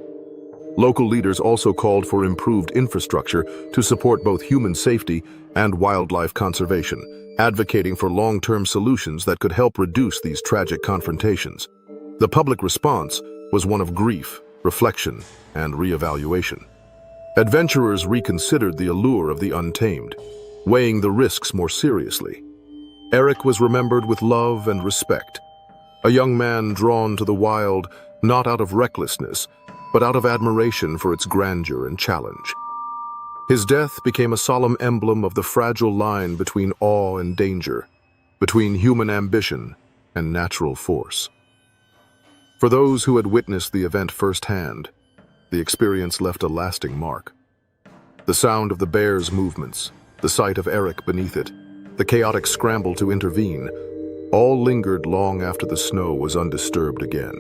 S1: Local leaders also called for improved infrastructure to support both human safety and wildlife conservation, advocating for long-term solutions that could help reduce these tragic confrontations. The public response was one of grief, reflection, and reevaluation. Adventurers reconsidered the allure of the untamed, weighing the risks more seriously. Eric was remembered with love and respect, a young man drawn to the wild not out of recklessness, but out of admiration for its grandeur and challenge. His death became a solemn emblem of the fragile line between awe and danger, between human ambition and natural force. For those who had witnessed the event firsthand, the experience left a lasting mark. The sound of the bear's movements, the sight of Eric beneath it, the chaotic scramble to intervene, all lingered long after the snow was undisturbed again.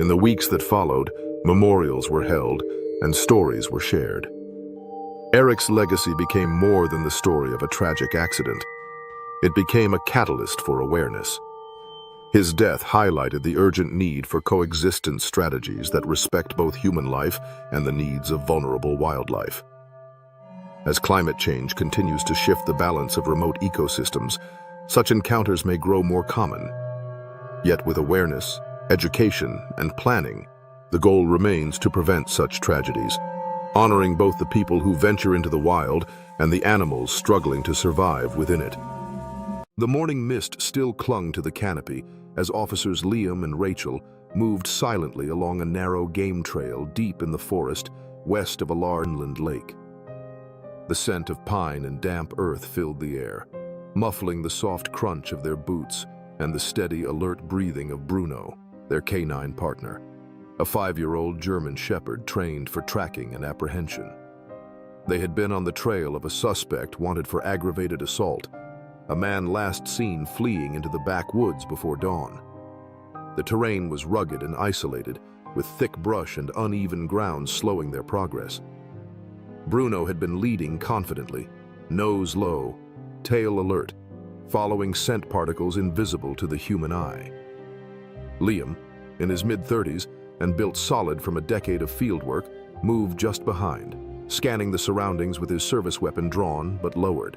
S1: In the weeks that followed, memorials were held and stories were shared. Eric's legacy became more than the story of a tragic accident. It became a catalyst for awareness. His death highlighted the urgent need for coexistence strategies that respect both human life and the needs of vulnerable wildlife. As climate change continues to shift the balance of remote ecosystems, such encounters may grow more common. Yet with awareness, education, and planning, the goal remains to prevent such tragedies, honoring both the people who venture into the wild and the animals struggling to survive within it. The morning mist still clung to the canopy as officers Liam and Rachel moved silently along a narrow game trail deep in the forest west of a large inland lake. The scent of pine and damp earth filled the air, muffling the soft crunch of their boots and the steady, alert breathing of Bruno, their canine partner, a 5-year-old German shepherd trained for tracking and apprehension. They had been on the trail of a suspect wanted for aggravated assault, a man last seen fleeing into the backwoods before dawn. The terrain was rugged and isolated, with thick brush and uneven ground slowing their progress. Bruno had been leading confidently, nose low, tail alert, following scent particles invisible to the human eye. Liam, in his mid-30s and built solid from a decade of fieldwork, moved just behind, scanning the surroundings with his service weapon drawn but lowered.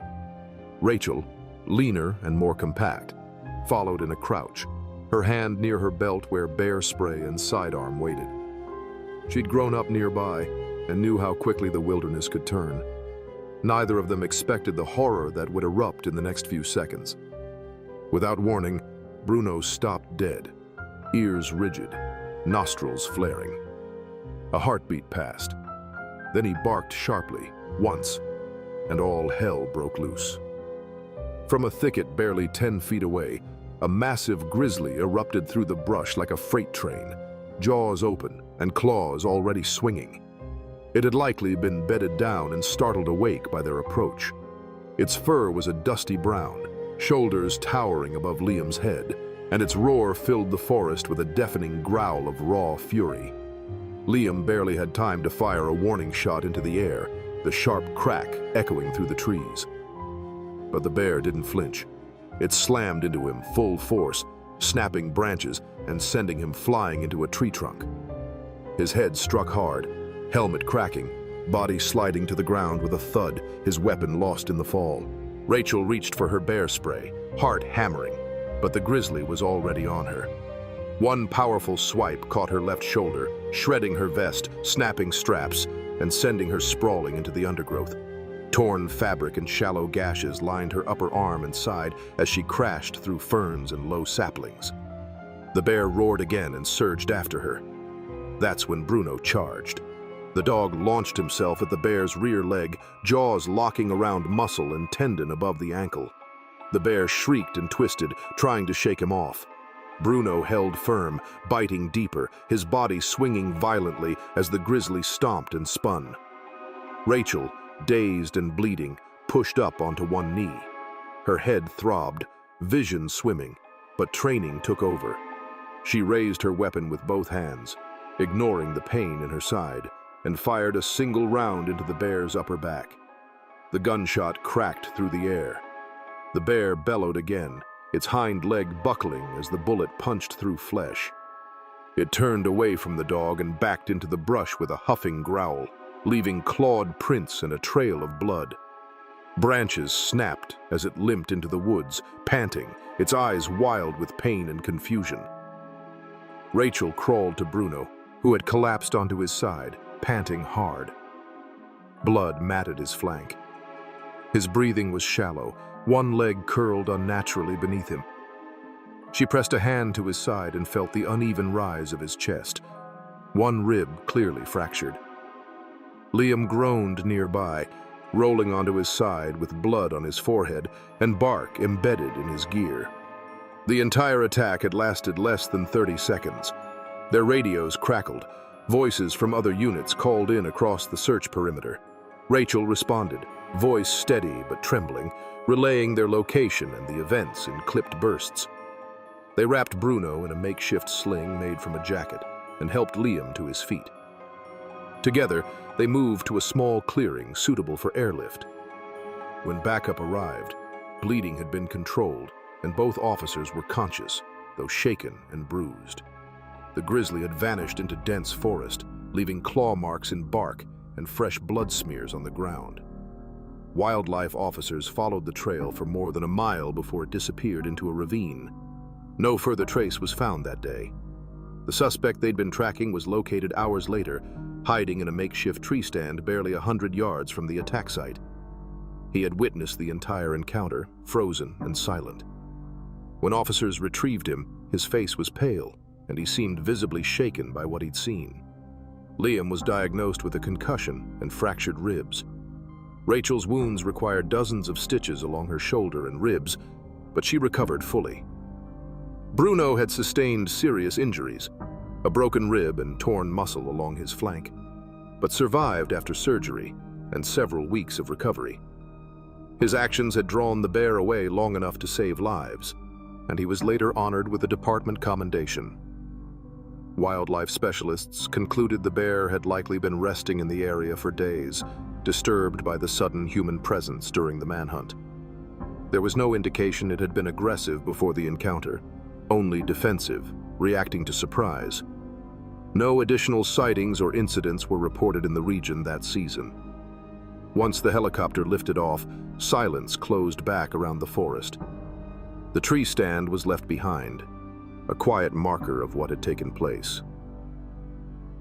S1: Rachel, leaner and more compact, followed in a crouch, her hand near her belt where bear spray and sidearm waited. She'd grown up nearby and knew how quickly the wilderness could turn. Neither of them expected the horror that would erupt in the next few seconds. Without warning, Bruno stopped dead, ears rigid, nostrils flaring. A heartbeat passed. Then he barked sharply, once, and all hell broke loose. From a thicket barely 10 feet away, a massive grizzly erupted through the brush like a freight train, jaws open and claws already swinging. It had likely been bedded down and startled awake by their approach. Its fur was a dusty brown, shoulders towering above Liam's head, and its roar filled the forest with a deafening growl of raw fury. Liam barely had time to fire a warning shot into the air, the sharp crack echoing through the trees. But the bear didn't flinch. It slammed into him full force, snapping branches and sending him flying into a tree trunk. His head struck hard, helmet cracking, body sliding to the ground with a thud, his weapon lost in the fall. Rachel reached for her bear spray, heart hammering, but the grizzly was already on her. One powerful swipe caught her left shoulder, shredding her vest, snapping straps, and sending her sprawling into the undergrowth. Torn fabric and shallow gashes lined her upper arm and side as she crashed through ferns and low saplings. The bear roared again and surged after her. That's when Bruno charged. The dog launched himself at the bear's rear leg, jaws locking around muscle and tendon above the ankle. The bear shrieked and twisted, trying to shake him off. Bruno held firm, biting deeper, his body swinging violently as the grizzly stomped and spun. Rachel, dazed and bleeding, pushed up onto one knee. Her head throbbed, vision swimming, but training took over. She raised her weapon with both hands, ignoring the pain in her side, and fired a single round into the bear's upper back. The gunshot cracked through the air. The bear bellowed again, its hind leg buckling as the bullet punched through flesh. It turned away from the dog and backed into the brush with a huffing growl, leaving clawed prints and a trail of blood. Branches snapped as it limped into the woods, panting, its eyes wild with pain and confusion. Rachel crawled to Bruno, who had collapsed onto his side, panting hard. Blood matted his flank. His breathing was shallow, one leg curled unnaturally beneath him. She pressed a hand to his side and felt the uneven rise of his chest, one rib clearly fractured. Liam groaned nearby, rolling onto his side with blood on his forehead and bark embedded in his gear. The entire attack had lasted less than 30 seconds. Their radios crackled. Voices from other units called in across the search perimeter. Rachel responded, voice steady but trembling, relaying their location and the events in clipped bursts. They wrapped Bruno in a makeshift sling made from a jacket and helped Liam to his feet. Together, they moved to a small clearing suitable for airlift. When backup arrived, bleeding had been controlled and both officers were conscious, though shaken and bruised. The grizzly had vanished into dense forest, leaving claw marks in bark and fresh blood smears on the ground. Wildlife officers followed the trail for more than a mile before it disappeared into a ravine. No further trace was found that day. The suspect they'd been tracking was located hours later, hiding in a makeshift tree stand barely 100 yards from the attack site. He had witnessed the entire encounter, frozen and silent. When officers retrieved him, his face was pale, and he seemed visibly shaken by what he'd seen. Liam was diagnosed with a concussion and fractured ribs. Rachel's wounds required dozens of stitches along her shoulder and ribs, but she recovered fully. Bruno had sustained serious injuries, a broken rib and torn muscle along his flank, but survived after surgery and several weeks of recovery. His actions had drawn the bear away long enough to save lives, and he was later honored with a department commendation. Wildlife specialists concluded the bear had likely been resting in the area for days, disturbed by the sudden human presence during the manhunt. There was no indication it had been aggressive before the encounter, only defensive, reacting to surprise. No additional sightings or incidents were reported in the region that season. Once the helicopter lifted off, silence closed back around the forest. The tree stand was left behind, a quiet marker of what had taken place.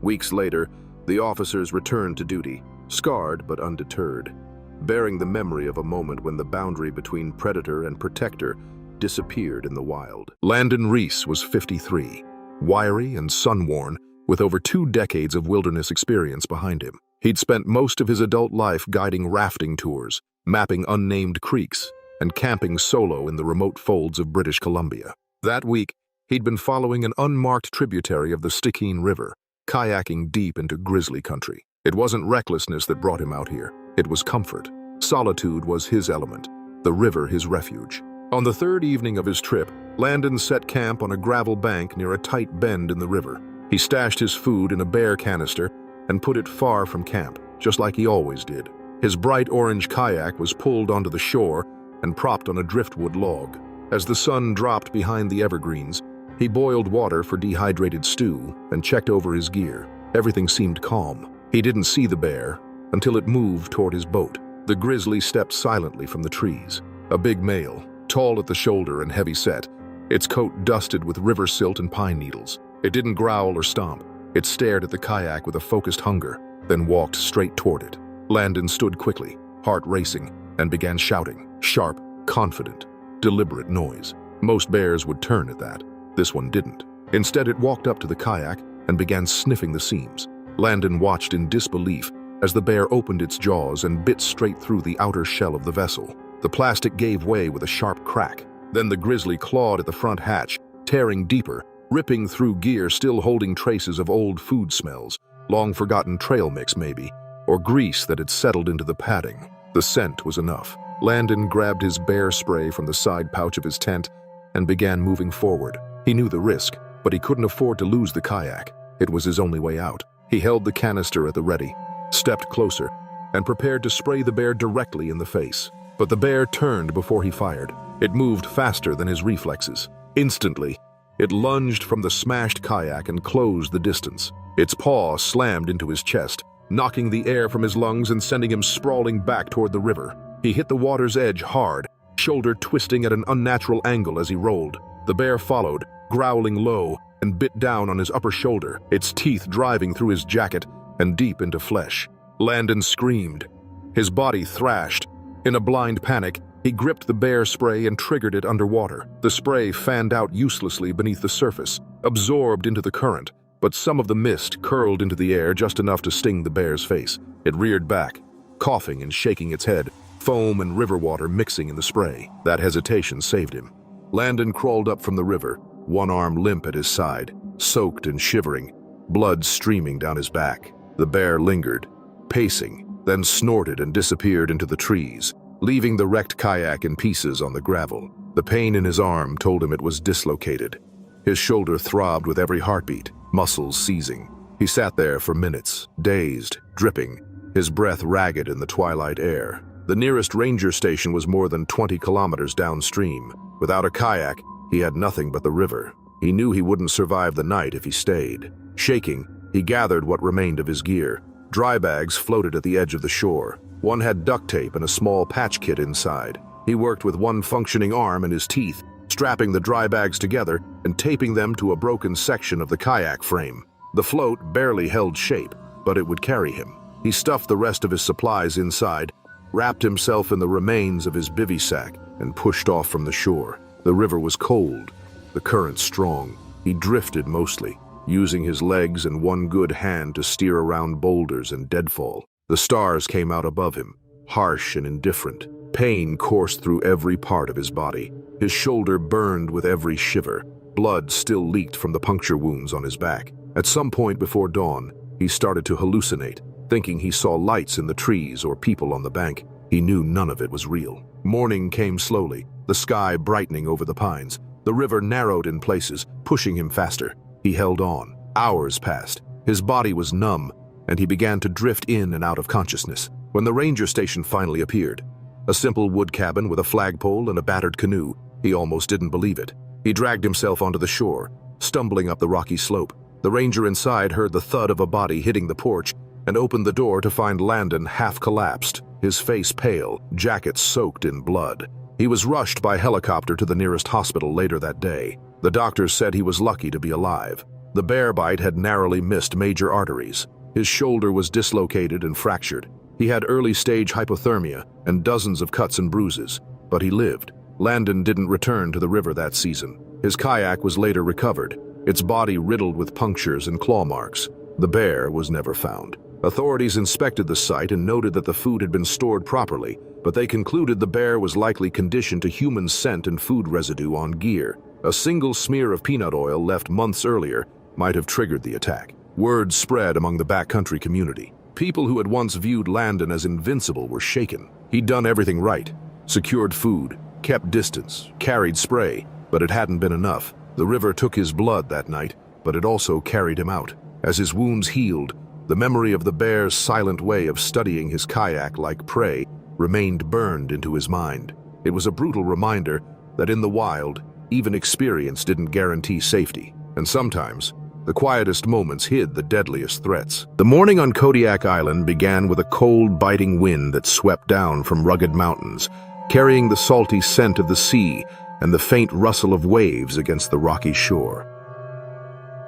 S1: Weeks later, the officers returned to duty, scarred but undeterred, bearing the memory of a moment when the boundary between predator and protector disappeared in the wild. Landon Reese was 53, wiry and sun-worn, with over 2 decades of wilderness experience behind him. He'd spent most of his adult life guiding rafting tours, mapping unnamed creeks, and camping solo in the remote folds of British Columbia. That week, he'd been following an unmarked tributary of the Stickeen River, kayaking deep into grizzly country. It wasn't recklessness that brought him out here. It was comfort. Solitude was his element, the river his refuge. On the 3rd evening of his trip, Landon set camp on a gravel bank near a tight bend in the river. He stashed his food in a bear canister and put it far from camp, just like he always did. His bright orange kayak was pulled onto the shore and propped on a driftwood log. As the sun dropped behind the evergreens, he boiled water for dehydrated stew and checked over his gear. Everything seemed calm. He didn't see the bear until it moved toward his boat. The grizzly stepped silently from the trees. A big male, tall at the shoulder and heavy set, its coat dusted with river silt and pine needles. It didn't growl or stomp. It stared at the kayak with a focused hunger, then walked straight toward it. Landon stood quickly, heart racing, and began shouting. Sharp, confident, deliberate noise. Most bears would turn at that. This one didn't. Instead, it walked up to the kayak and began sniffing the seams. Landon watched in disbelief as the bear opened its jaws and bit straight through the outer shell of the vessel. The plastic gave way with a sharp crack. Then the grizzly clawed at the front hatch, tearing deeper, ripping through gear still holding traces of old food smells, long-forgotten trail mix maybe, or grease that had settled into the padding. The scent was enough. Landon grabbed his bear spray from the side pouch of his tent and began moving forward. He knew the risk, but he couldn't afford to lose the kayak. It was his only way out. He held the canister at the ready, stepped closer, and prepared to spray the bear directly in the face. But the bear turned before he fired. It moved faster than his reflexes. Instantly, it lunged from the smashed kayak and closed the distance. Its paw slammed into his chest, knocking the air from his lungs and sending him sprawling back toward the river. He hit the water's edge hard, shoulder twisting at an unnatural angle as he rolled. The bear followed, growling low, and bit down on his upper shoulder, its teeth driving through his jacket and deep into flesh. Landon screamed. His body thrashed. In a blind panic, he gripped the bear spray and triggered it underwater. The spray fanned out uselessly beneath the surface, absorbed into the current, but some of the mist curled into the air just enough to sting the bear's face. It reared back, coughing and shaking its head, foam and river water mixing in the spray. That hesitation saved him. Landon crawled up from the river, one arm limp at his side, soaked and shivering, blood streaming down his back. The bear lingered, pacing, then snorted and disappeared into the trees, leaving the wrecked kayak in pieces on the gravel. The pain in his arm told him it was dislocated. His shoulder throbbed with every heartbeat, muscles seizing. He sat there for minutes, dazed, dripping, his breath ragged in the twilight air. The nearest ranger station was more than 20 kilometers downstream. Without a kayak, he had nothing but the river. He knew he wouldn't survive the night if he stayed. Shaking, he gathered what remained of his gear. Dry bags floated at the edge of the shore. One had duct tape and a small patch kit inside. He worked with one functioning arm and his teeth, strapping the dry bags together and taping them to a broken section of the kayak frame. The float barely held shape, but it would carry him. He stuffed the rest of his supplies inside, wrapped himself in the remains of his bivy sack, and pushed off from the shore. The river was cold, the current strong. He drifted mostly, using his legs and one good hand to steer around boulders and deadfall. The stars came out above him, harsh and indifferent. Pain coursed through every part of his body. His shoulder burned with every shiver. Blood still leaked from the puncture wounds on his back. At some point before dawn, he started to hallucinate, thinking he saw lights in the trees or people on the bank. He knew none of it was real. Morning came slowly, the sky brightening over the pines. The river narrowed in places, pushing him faster. He held on. Hours passed. His body was numb, and he began to drift in and out of consciousness. When the ranger station finally appeared, a simple wood cabin with a flagpole and a battered canoe, he almost didn't believe it. He dragged himself onto the shore, stumbling up the rocky slope. The ranger inside heard the thud of a body hitting the porch and opened the door to find Landon half collapsed, his face pale, jacket soaked in blood. He was rushed by helicopter to the nearest hospital later that day. The doctors said he was lucky to be alive. The bear bite had narrowly missed major arteries. His shoulder was dislocated and fractured. He had early-stage hypothermia and dozens of cuts and bruises, but he lived. Landon didn't return to the river that season. His kayak was later recovered, its body riddled with punctures and claw marks. The bear was never found. Authorities inspected the site and noted that the food had been stored properly, but they concluded the bear was likely conditioned to human scent and food residue on gear. A single smear of peanut oil left months earlier might have triggered the attack. Word spread among the backcountry community. People who had once viewed Landon as invincible were shaken. He'd done everything right. Secured food, kept distance, carried spray, but it hadn't been enough. The river took his blood that night, but it also carried him out. As his wounds healed, the memory of the bear's silent way of studying his kayak like prey remained burned into his mind. It was a brutal reminder that in the wild, even experience didn't guarantee safety, and sometimes the quietest moments hid the deadliest threats. The morning on Kodiak Island began with a cold, biting wind that swept down from rugged mountains, carrying the salty scent of the sea and the faint rustle of waves against the rocky shore.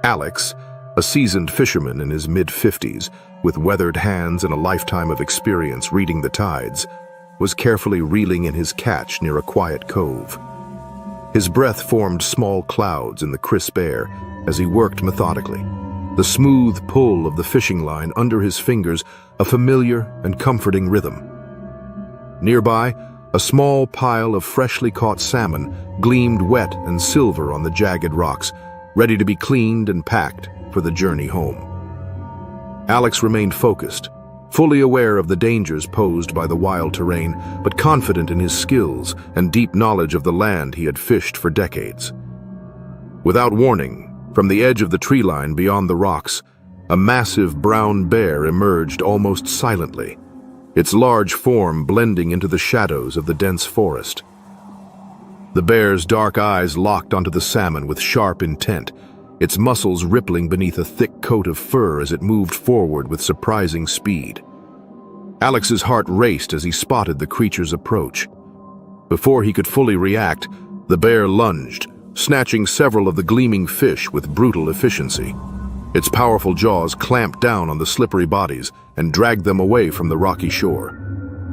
S1: Alex, a seasoned fisherman in his mid-50s, with weathered hands and a lifetime of experience reading the tides, was carefully reeling in his catch near a quiet cove. His breath formed small clouds in the crisp air as he worked methodically, the smooth pull of the fishing line under his fingers a familiar and comforting rhythm. Nearby, a small pile of freshly caught salmon gleamed wet and silver on the jagged rocks, ready to be cleaned and packed for the journey home. Alex remained focused, fully aware of the dangers posed by the wild terrain, but confident in his skills and deep knowledge of the land he had fished for decades. Without warning, from the edge of the tree line beyond the rocks, a massive brown bear emerged almost silently, its large form blending into the shadows of the dense forest. The bear's dark eyes locked onto the salmon with sharp intent, its muscles rippling beneath a thick coat of fur as it moved forward with surprising speed. Alex's heart raced as he spotted the creature's approach. Before he could fully react, the bear lunged, snatching several of the gleaming fish with brutal efficiency. Its powerful jaws clamped down on the slippery bodies and dragged them away from the rocky shore.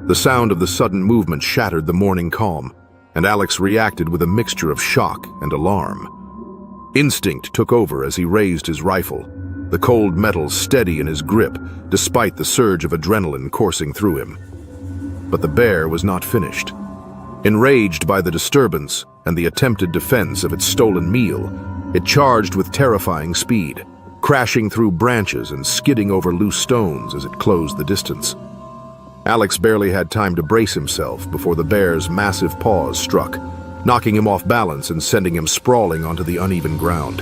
S1: The sound of the sudden movement shattered the morning calm, and Alex reacted with a mixture of shock and alarm. Instinct took over as he raised his rifle, the cold metal steady in his grip despite the surge of adrenaline coursing through him. But the bear was not finished. Enraged by the disturbance and the attempted defense of its stolen meal, it charged with terrifying speed, crashing through branches and skidding over loose stones as it closed the distance. Alex barely had time to brace himself before the bear's massive paws struck, knocking him off balance and sending him sprawling onto the uneven ground.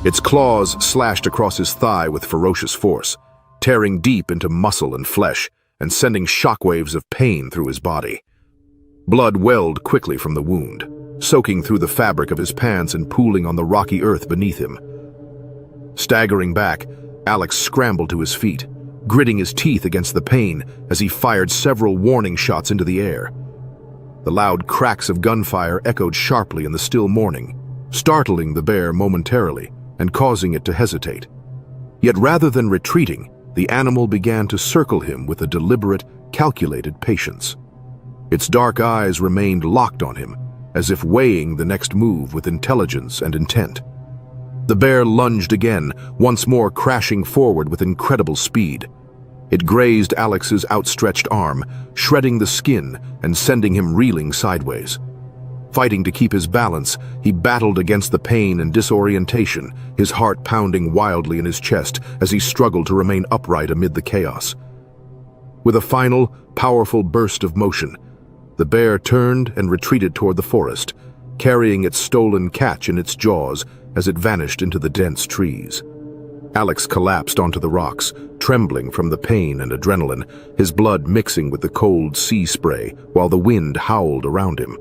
S1: Its claws slashed across his thigh with ferocious force, tearing deep into muscle and flesh and sending shockwaves of pain through his body. Blood welled quickly from the wound, soaking through the fabric of his pants and pooling on the rocky earth beneath him. Staggering back, Alex scrambled to his feet, gritting his teeth against the pain as he fired several warning shots into the air. The loud cracks of gunfire echoed sharply in the still morning, startling the bear momentarily and causing it to hesitate. Yet rather than retreating, the animal began to circle him with a deliberate, calculated patience. Its dark eyes remained locked on him, as if weighing the next move with intelligence and intent. The bear lunged again, once more crashing forward with incredible speed. It grazed Alex's outstretched arm, shredding the skin and sending him reeling sideways. Fighting to keep his balance, he battled against the pain and disorientation, his heart pounding wildly in his chest as he struggled to remain upright amid the chaos. With a final, powerful burst of motion, the bear turned and retreated toward the forest, carrying its stolen catch in its jaws as it vanished into the dense trees. Alex collapsed onto the rocks, trembling from the pain and adrenaline, his blood mixing with the cold sea spray while the wind howled around him.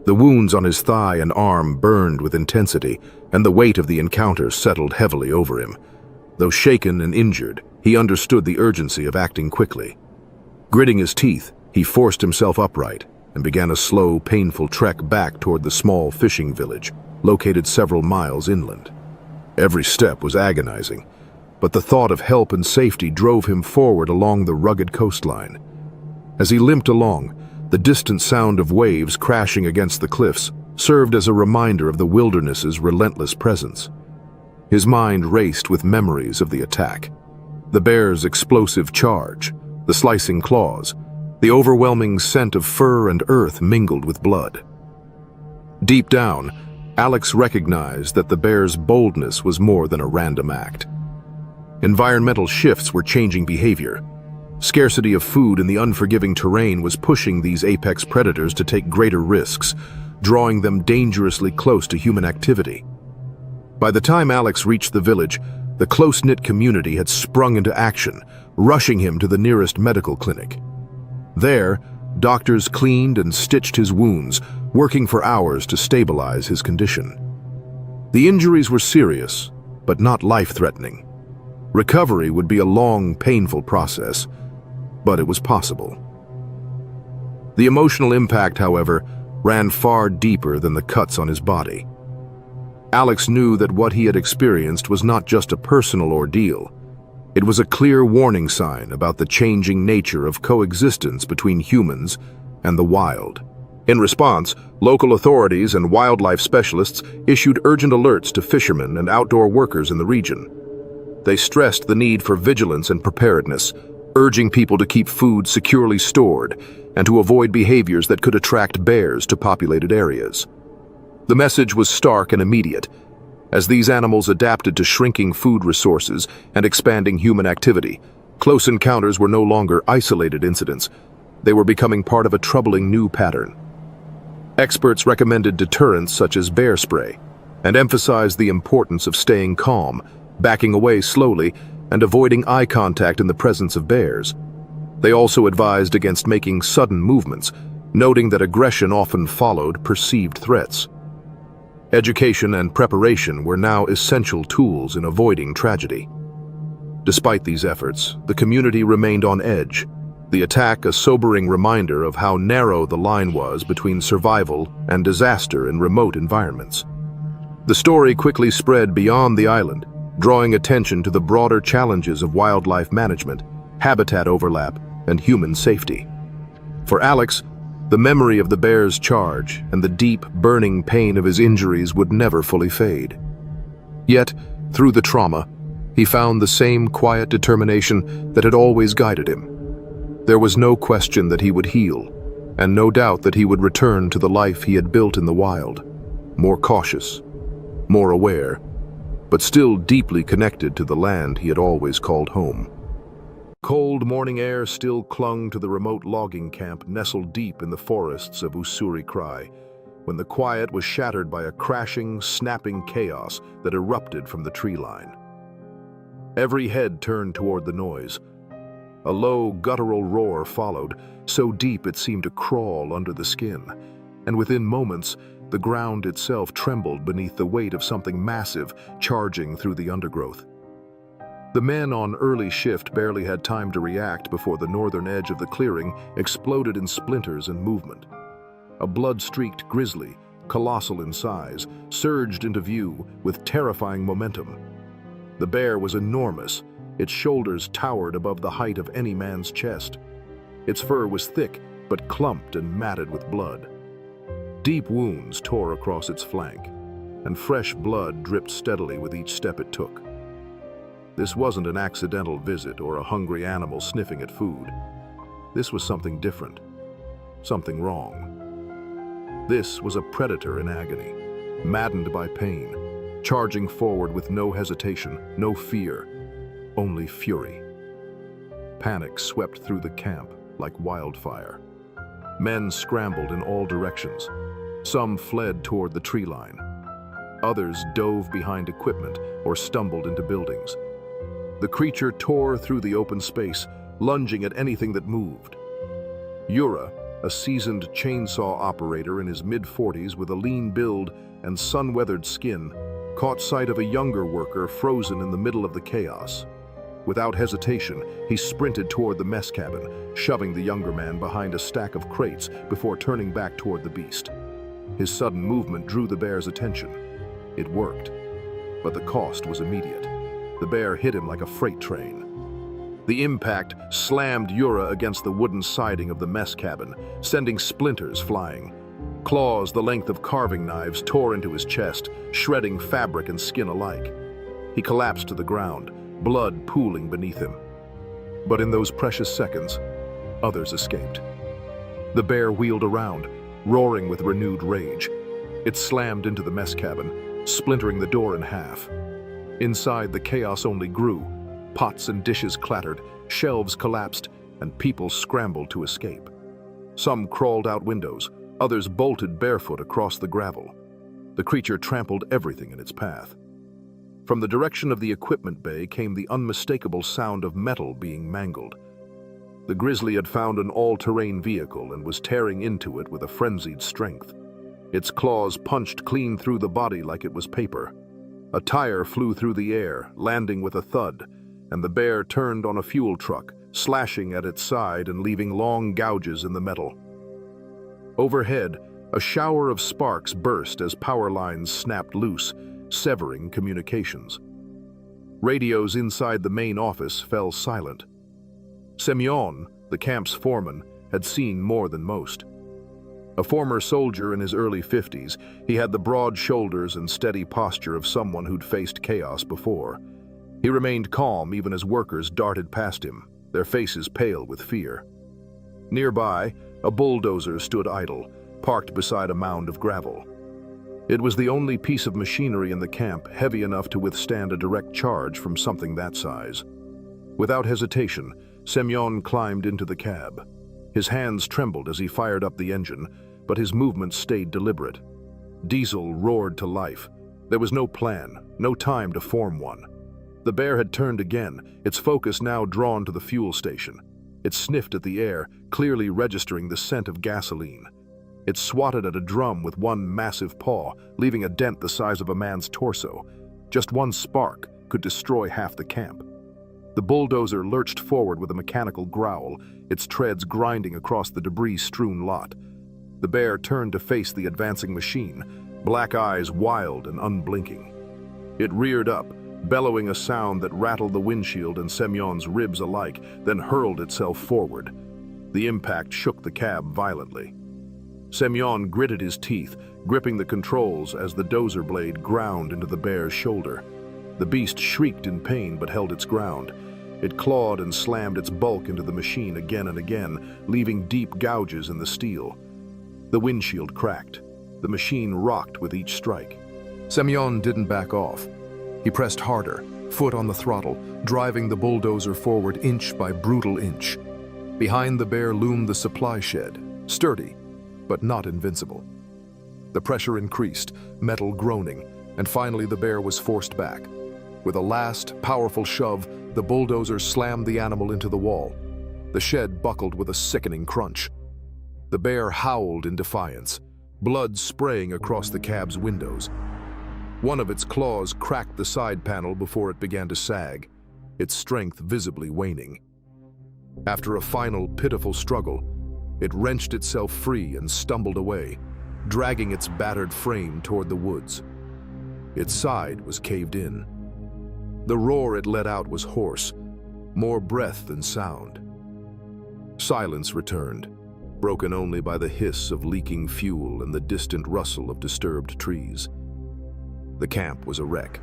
S1: The wounds on his thigh and arm burned with intensity, and the weight of the encounter settled heavily over him. Though shaken and injured, he understood the urgency of acting quickly. Gritting his teeth, he forced himself upright and began a slow, painful trek back toward the small fishing village, located several miles inland. Every step was agonizing, but the thought of help and safety drove him forward along the rugged coastline. As he limped along, the distant sound of waves crashing against the cliffs served as a reminder of the wilderness's relentless presence. His mind raced with memories of the attack, the bear's explosive charge, the slicing claws, the overwhelming scent of fur and earth mingled with blood. Deep down, Alex recognized that the bear's boldness was more than a random act. Environmental shifts were changing behavior. Scarcity of food in the unforgiving terrain was pushing these apex predators to take greater risks, drawing them dangerously close to human activity. By the time Alex reached the village, the close-knit community had sprung into action, rushing him to the nearest medical clinic. There, doctors cleaned and stitched his wounds, working for hours to stabilize his condition. The injuries were serious, but not life-threatening. Recovery would be a long, painful process, but it was possible. The emotional impact, however, ran far deeper than the cuts on his body. Alex knew that what he had experienced was not just a personal ordeal. It was a clear warning sign about the changing nature of coexistence between humans and the wild. In response, local authorities and wildlife specialists issued urgent alerts to fishermen and outdoor workers in the region. They stressed the need for vigilance and preparedness, urging people to keep food securely stored and to avoid behaviors that could attract bears to populated areas. The message was stark and immediate. As these animals adapted to shrinking food resources and expanding human activity, close encounters were no longer isolated incidents. They were becoming part of a troubling new pattern. Experts recommended deterrents such as bear spray and emphasized the importance of staying calm, backing away slowly, and avoiding eye contact in the presence of bears. They also advised against making sudden movements, noting that aggression often followed perceived threats. Education and preparation were now essential tools in avoiding tragedy. Despite these efforts, the community remained on edge, the attack a sobering reminder of how narrow the line was between survival and disaster in remote environments. The story quickly spread beyond the island, drawing attention to the broader challenges of wildlife management, habitat overlap, and human safety. For Alex, the memory of the bear's charge and the deep, burning pain of his injuries would never fully fade. Yet, through the trauma, he found the same quiet determination that had always guided him. There was no question that he would heal, and no doubt that he would return to the life he had built in the wild, more cautious, more aware, but still deeply connected to the land he had always called home. Cold morning air still clung to the remote logging camp nestled deep in the forests of Ussuri-Krai, when the quiet was shattered by a crashing, snapping chaos that erupted from the tree line. Every head turned toward the noise. A low, guttural roar followed, so deep it seemed to crawl under the skin, and within moments, the ground itself trembled beneath the weight of something massive charging through the undergrowth. The men on early shift barely had time to react before the northern edge of the clearing exploded in splinters and movement. A blood-streaked grizzly, colossal in size, surged into view with terrifying momentum. The bear was enormous. Its shoulders towered above the height of any man's chest. Its fur was thick, but clumped and matted with blood. Deep wounds tore across its flank, and fresh blood dripped steadily with each step it took. This wasn't an accidental visit or a hungry animal sniffing at food. This was something different, something wrong. This was a predator in agony, maddened by pain, charging forward with no hesitation, no fear, only fury. Panic swept through the camp like wildfire. Men scrambled in all directions. Some fled toward the tree line. Others dove behind equipment or stumbled into buildings. The creature tore through the open space, lunging at anything that moved. Yura, a seasoned chainsaw operator in his mid-40s with a lean build and sun-weathered skin, caught sight of a younger worker frozen in the middle of the chaos. Without hesitation, he sprinted toward the mess cabin, shoving the younger man behind a stack of crates before turning back toward the beast. His sudden movement drew the bear's attention. It worked, but the cost was immediate. The bear hit him like a freight train. The impact slammed Yura against the wooden siding of the mess cabin, sending splinters flying. Claws the length of carving knives tore into his chest, shredding fabric and skin alike. He collapsed to the ground, blood pooling beneath him. But in those precious seconds, others escaped. The bear wheeled around, roaring with renewed rage. It slammed into the mess cabin, splintering the door in half. Inside, the chaos only grew. Pots and dishes clattered, shelves collapsed, and people scrambled to escape. Some crawled out windows, others bolted barefoot across the gravel. The creature trampled everything in its path. From the direction of the equipment bay came the unmistakable sound of metal being mangled. The grizzly had found an all-terrain vehicle and was tearing into it with a frenzied strength. Its claws punched clean through the body like it was paper. A tire flew through the air, landing with a thud, and the bear turned on a fuel truck, slashing at its side and leaving long gouges in the metal. Overhead, a shower of sparks burst as power lines snapped loose, severing communications. Radios inside the main office fell silent. Semyon, the camp's foreman, had seen more than most. A former soldier in his early 50s, he had the broad shoulders and steady posture of someone who'd faced chaos before. He remained calm even as workers darted past him, their faces pale with fear. Nearby, a bulldozer stood idle, parked beside a mound of gravel. It was the only piece of machinery in the camp heavy enough to withstand a direct charge from something that size. Without hesitation, Semyon climbed into the cab. His hands trembled as he fired up the engine, but his movements stayed deliberate. Diesel roared to life. There was no plan, no time to form one. The bear had turned again, its focus now drawn to the fuel station. It sniffed at the air, clearly registering the scent of gasoline. It swatted at a drum with one massive paw, leaving a dent the size of a man's torso. Just one spark could destroy half the camp. The bulldozer lurched forward with a mechanical growl, its treads grinding across the debris-strewn lot. The bear turned to face the advancing machine, black eyes wild and unblinking. It reared up, bellowing a sound that rattled the windshield and Semyon's ribs alike, then hurled itself forward. The impact shook the cab violently. Semyon gritted his teeth, gripping the controls as the dozer blade ground into the bear's shoulder. The beast shrieked in pain but held its ground. It clawed and slammed its bulk into the machine again and again, leaving deep gouges in the steel. The windshield cracked. The machine rocked with each strike. Semyon didn't back off. He pressed harder, foot on the throttle, driving the bulldozer forward inch by brutal inch. Behind the bear loomed the supply shed, sturdy, but not invincible. The pressure increased, metal groaning, and finally the bear was forced back. With a last, powerful shove, the bulldozer slammed the animal into the wall. The shed buckled with a sickening crunch. The bear howled in defiance, blood spraying across the cab's windows. One of its claws cracked the side panel before it began to sag, its strength visibly waning. After a final, pitiful struggle, it wrenched itself free and stumbled away, dragging its battered frame toward the woods. Its side was caved in. The roar it let out was hoarse, more breath than sound. Silence returned, broken only by the hiss of leaking fuel and the distant rustle of disturbed trees. The camp was a wreck.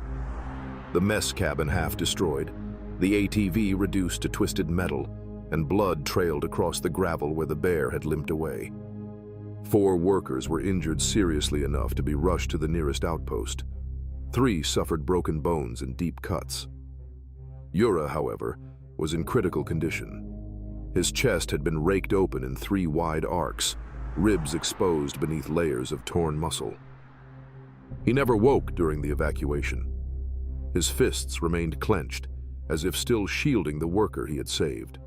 S1: The mess cabin half destroyed, the ATV reduced to twisted metal, and blood trailed across the gravel where the bear had limped away. 4 workers were injured seriously enough to be rushed to the nearest outpost. 3 suffered broken bones and deep cuts. Yura, however, was in critical condition. His chest had been raked open in 3 wide arcs, ribs exposed beneath layers of torn muscle. He never woke during the evacuation. His fists remained clenched, as if still shielding the worker he had saved.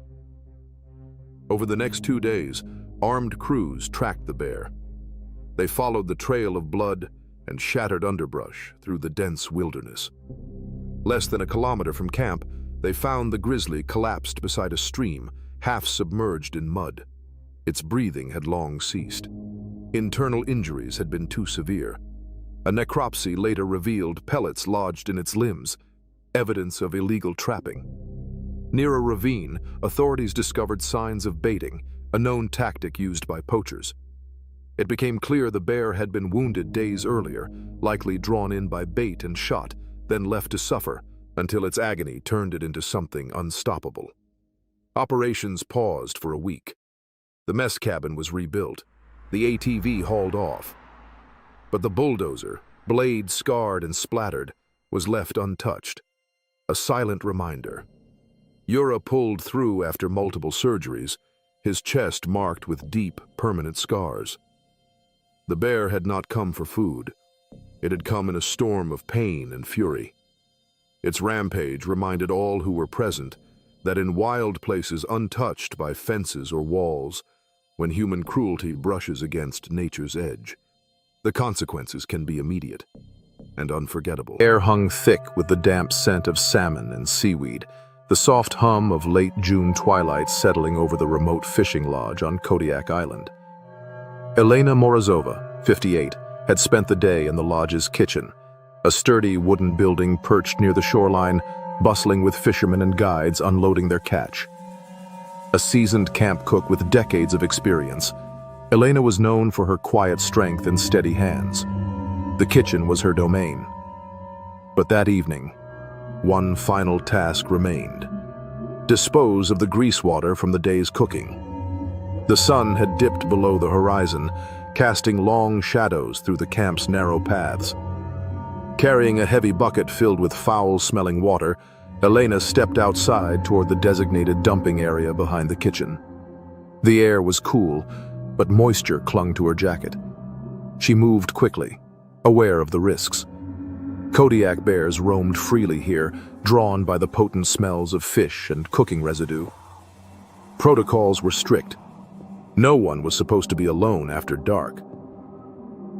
S1: Over the next 2 days, armed crews tracked the bear. They followed the trail of blood and shattered underbrush through the dense wilderness. Less than a kilometer from camp, they found the grizzly collapsed beside a stream, half submerged in mud. Its breathing had long ceased. Internal injuries had been too severe. A necropsy later revealed pellets lodged in its limbs, evidence of illegal trapping. Near a ravine, authorities discovered signs of baiting, a known tactic used by poachers. It became clear the bear had been wounded days earlier, likely drawn in by bait and shot, then left to suffer until its agony turned it into something unstoppable. Operations paused for a week. The mess cabin was rebuilt, the ATV hauled off. But the bulldozer, blade scarred and splattered, was left untouched. A silent reminder. Yura pulled through after multiple surgeries, his chest marked with deep, permanent scars. The bear had not come for food. It had come in a storm of pain and fury. Its rampage reminded all who were present that in wild places untouched by fences or walls, when human cruelty brushes against nature's edge, the consequences can be immediate and unforgettable. Air hung thick with the damp scent of salmon and seaweed, the soft hum of late June twilight settling over the remote fishing lodge on Kodiak Island. Elena Morozova, 58, had spent the day in the lodge's kitchen, a sturdy wooden building perched near the shoreline, bustling with fishermen and guides unloading their catch. A seasoned camp cook with decades of experience, Elena was known for her quiet strength and steady hands. The kitchen was her domain. But that evening, one final task remained: dispose of the grease water from the day's cooking. The sun had dipped below the horizon, casting long shadows through the camp's narrow paths. Carrying a heavy bucket filled with foul-smelling water, Elena stepped outside toward the designated dumping area behind the kitchen. The air was cool, but moisture clung to her jacket. She moved quickly, aware of the risks. Kodiak bears roamed freely here, drawn by the potent smells of fish and cooking residue. Protocols were strict. No one was supposed to be alone after dark.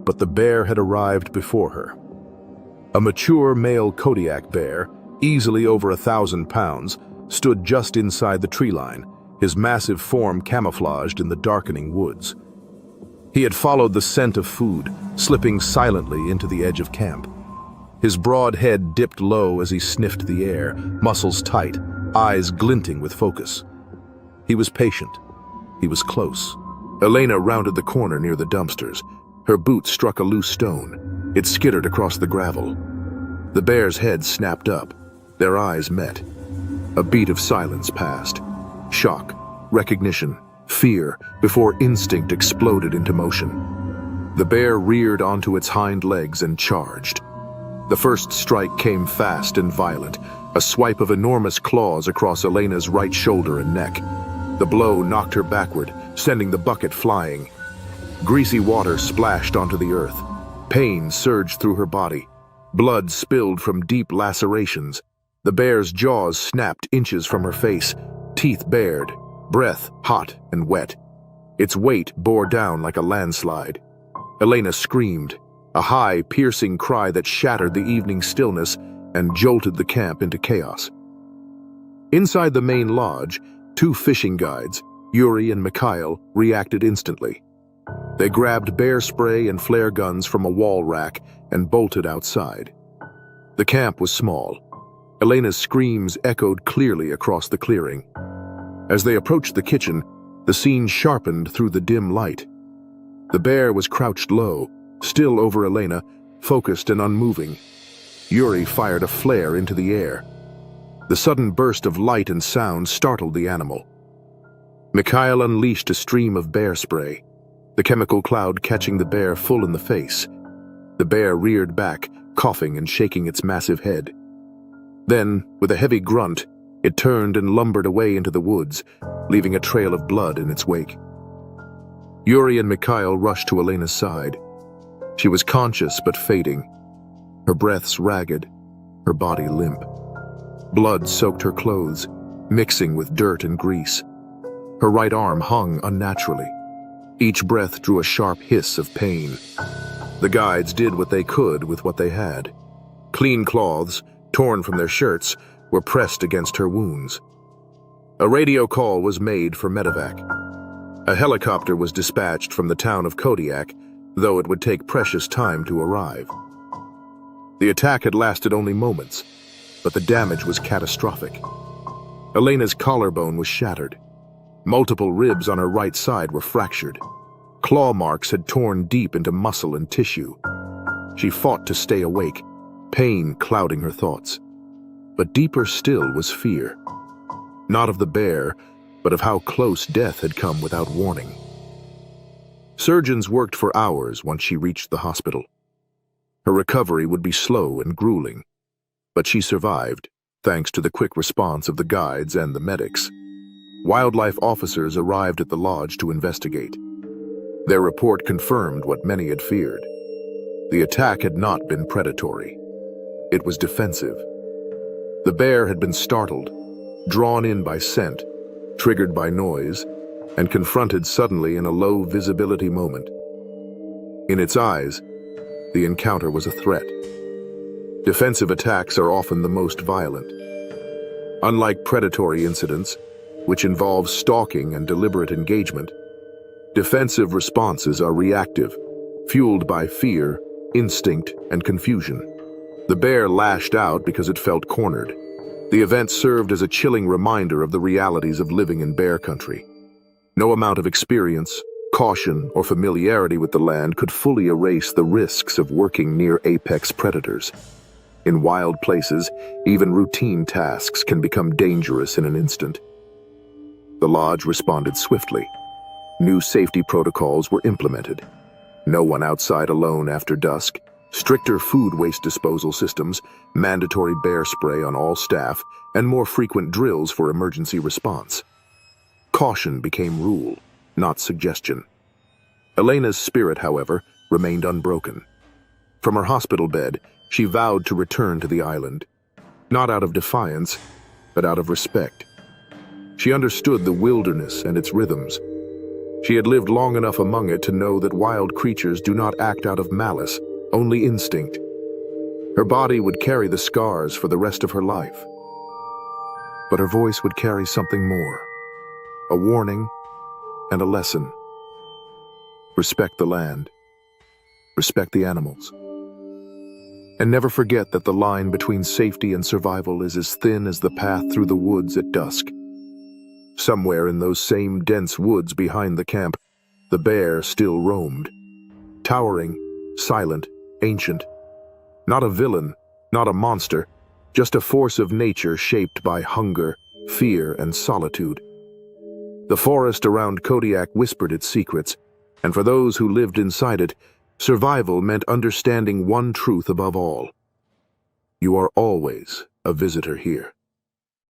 S1: But the bear had arrived before her. A mature male Kodiak bear, easily over 1,000 pounds, stood just inside the tree line, his massive form camouflaged in the darkening woods. He had followed the scent of food, slipping silently into the edge of camp. His broad head dipped low as he sniffed the air, muscles tight, eyes glinting with focus. He was patient. He was close. Elena rounded the corner near the dumpsters. Her boot struck a loose stone. It skittered across the gravel. The bear's head snapped up. Their eyes met. A beat of silence passed. Shock, recognition, fear, before instinct exploded into motion. The bear reared onto its hind legs and charged. The first strike came fast and violent, a swipe of enormous claws across Elena's right shoulder and neck. The blow knocked her backward, sending the bucket flying. Greasy water splashed onto the earth. Pain surged through her body. Blood spilled from deep lacerations. The bear's jaws snapped inches from her face, teeth bared, breath hot and wet. Its weight bore down like a landslide. Elena screamed, a high, piercing cry that shattered the evening stillness and jolted the camp into chaos. Inside the main lodge, two fishing guides, Yuri and Mikhail, reacted instantly. They grabbed bear spray and flare guns from a wall rack and bolted outside. The camp was small. Elena's screams echoed clearly across the clearing. As they approached the kitchen, the scene sharpened through the dim light. The bear was crouched low, still over Elena, focused and unmoving. Yuri fired a flare into the air. The sudden burst of light and sound startled the animal. Mikhail unleashed a stream of bear spray, the chemical cloud catching the bear full in the face. The bear reared back, coughing and shaking its massive head. Then, with a heavy grunt, it turned and lumbered away into the woods, leaving a trail of blood in its wake. Yuri and Mikhail rushed to Elena's side. She was conscious but fading, her breaths ragged, her body limp. Blood soaked her clothes, mixing with dirt and grease. Her right arm hung unnaturally. Each breath drew a sharp hiss of pain. The guides did what they could with what they had. Clean cloths, torn from their shirts, were pressed against her wounds. A radio call was made for medevac. A helicopter was dispatched from the town of Kodiak, though it would take precious time to arrive. The attack had lasted only moments, but the damage was catastrophic. Elena's collarbone was shattered. Multiple ribs on her right side were fractured. Claw marks had torn deep into muscle and tissue. She fought to stay awake, pain clouding her thoughts. But deeper still was fear. Not of the bear, but of how close death had come without warning. Surgeons worked for hours once she reached the hospital. Her recovery would be slow and grueling, but she survived, thanks to the quick response of the guides and the medics. Wildlife officers arrived at the lodge to investigate. Their report confirmed what many had feared. The attack had not been predatory. It was defensive. The bear had been startled, drawn in by scent, triggered by noise, and confronted suddenly in a low-visibility moment. In its eyes, the encounter was a threat. Defensive attacks are often the most violent. Unlike predatory incidents, which involve stalking and deliberate engagement, Defensive responses are reactive, fueled by fear, instinct, and confusion. The bear lashed out because it felt cornered. The event served as a chilling reminder of the realities of living in bear country. No amount of experience, caution, or familiarity with the land could fully erase the risks of working near apex predators. In wild places, even routine tasks can become dangerous in an instant. The lodge responded swiftly. New safety protocols were implemented. No one outside alone after dusk, stricter food waste disposal systems, mandatory bear spray on all staff, and more frequent drills for emergency response. Caution became rule, not suggestion. Elena's spirit, however, remained unbroken. From her hospital bed, she vowed to return to the island, not out of defiance, but out of respect. She understood the wilderness and its rhythms. She had lived long enough among it to know that wild creatures do not act out of malice, only instinct. Her body would carry the scars for the rest of her life. But her voice would carry something more, a warning and a lesson. Respect the land. Respect the animals. And never forget that the line between safety and survival is as thin as the path through the woods at dusk. Somewhere in those same dense woods behind the camp, the bear still roamed. Towering, silent, ancient. Not a villain, not a monster, just a force of nature shaped by hunger, fear, and solitude. The forest around Kodiak whispered its secrets, and for those who lived inside it, survival meant understanding one truth above all. You are always a visitor here.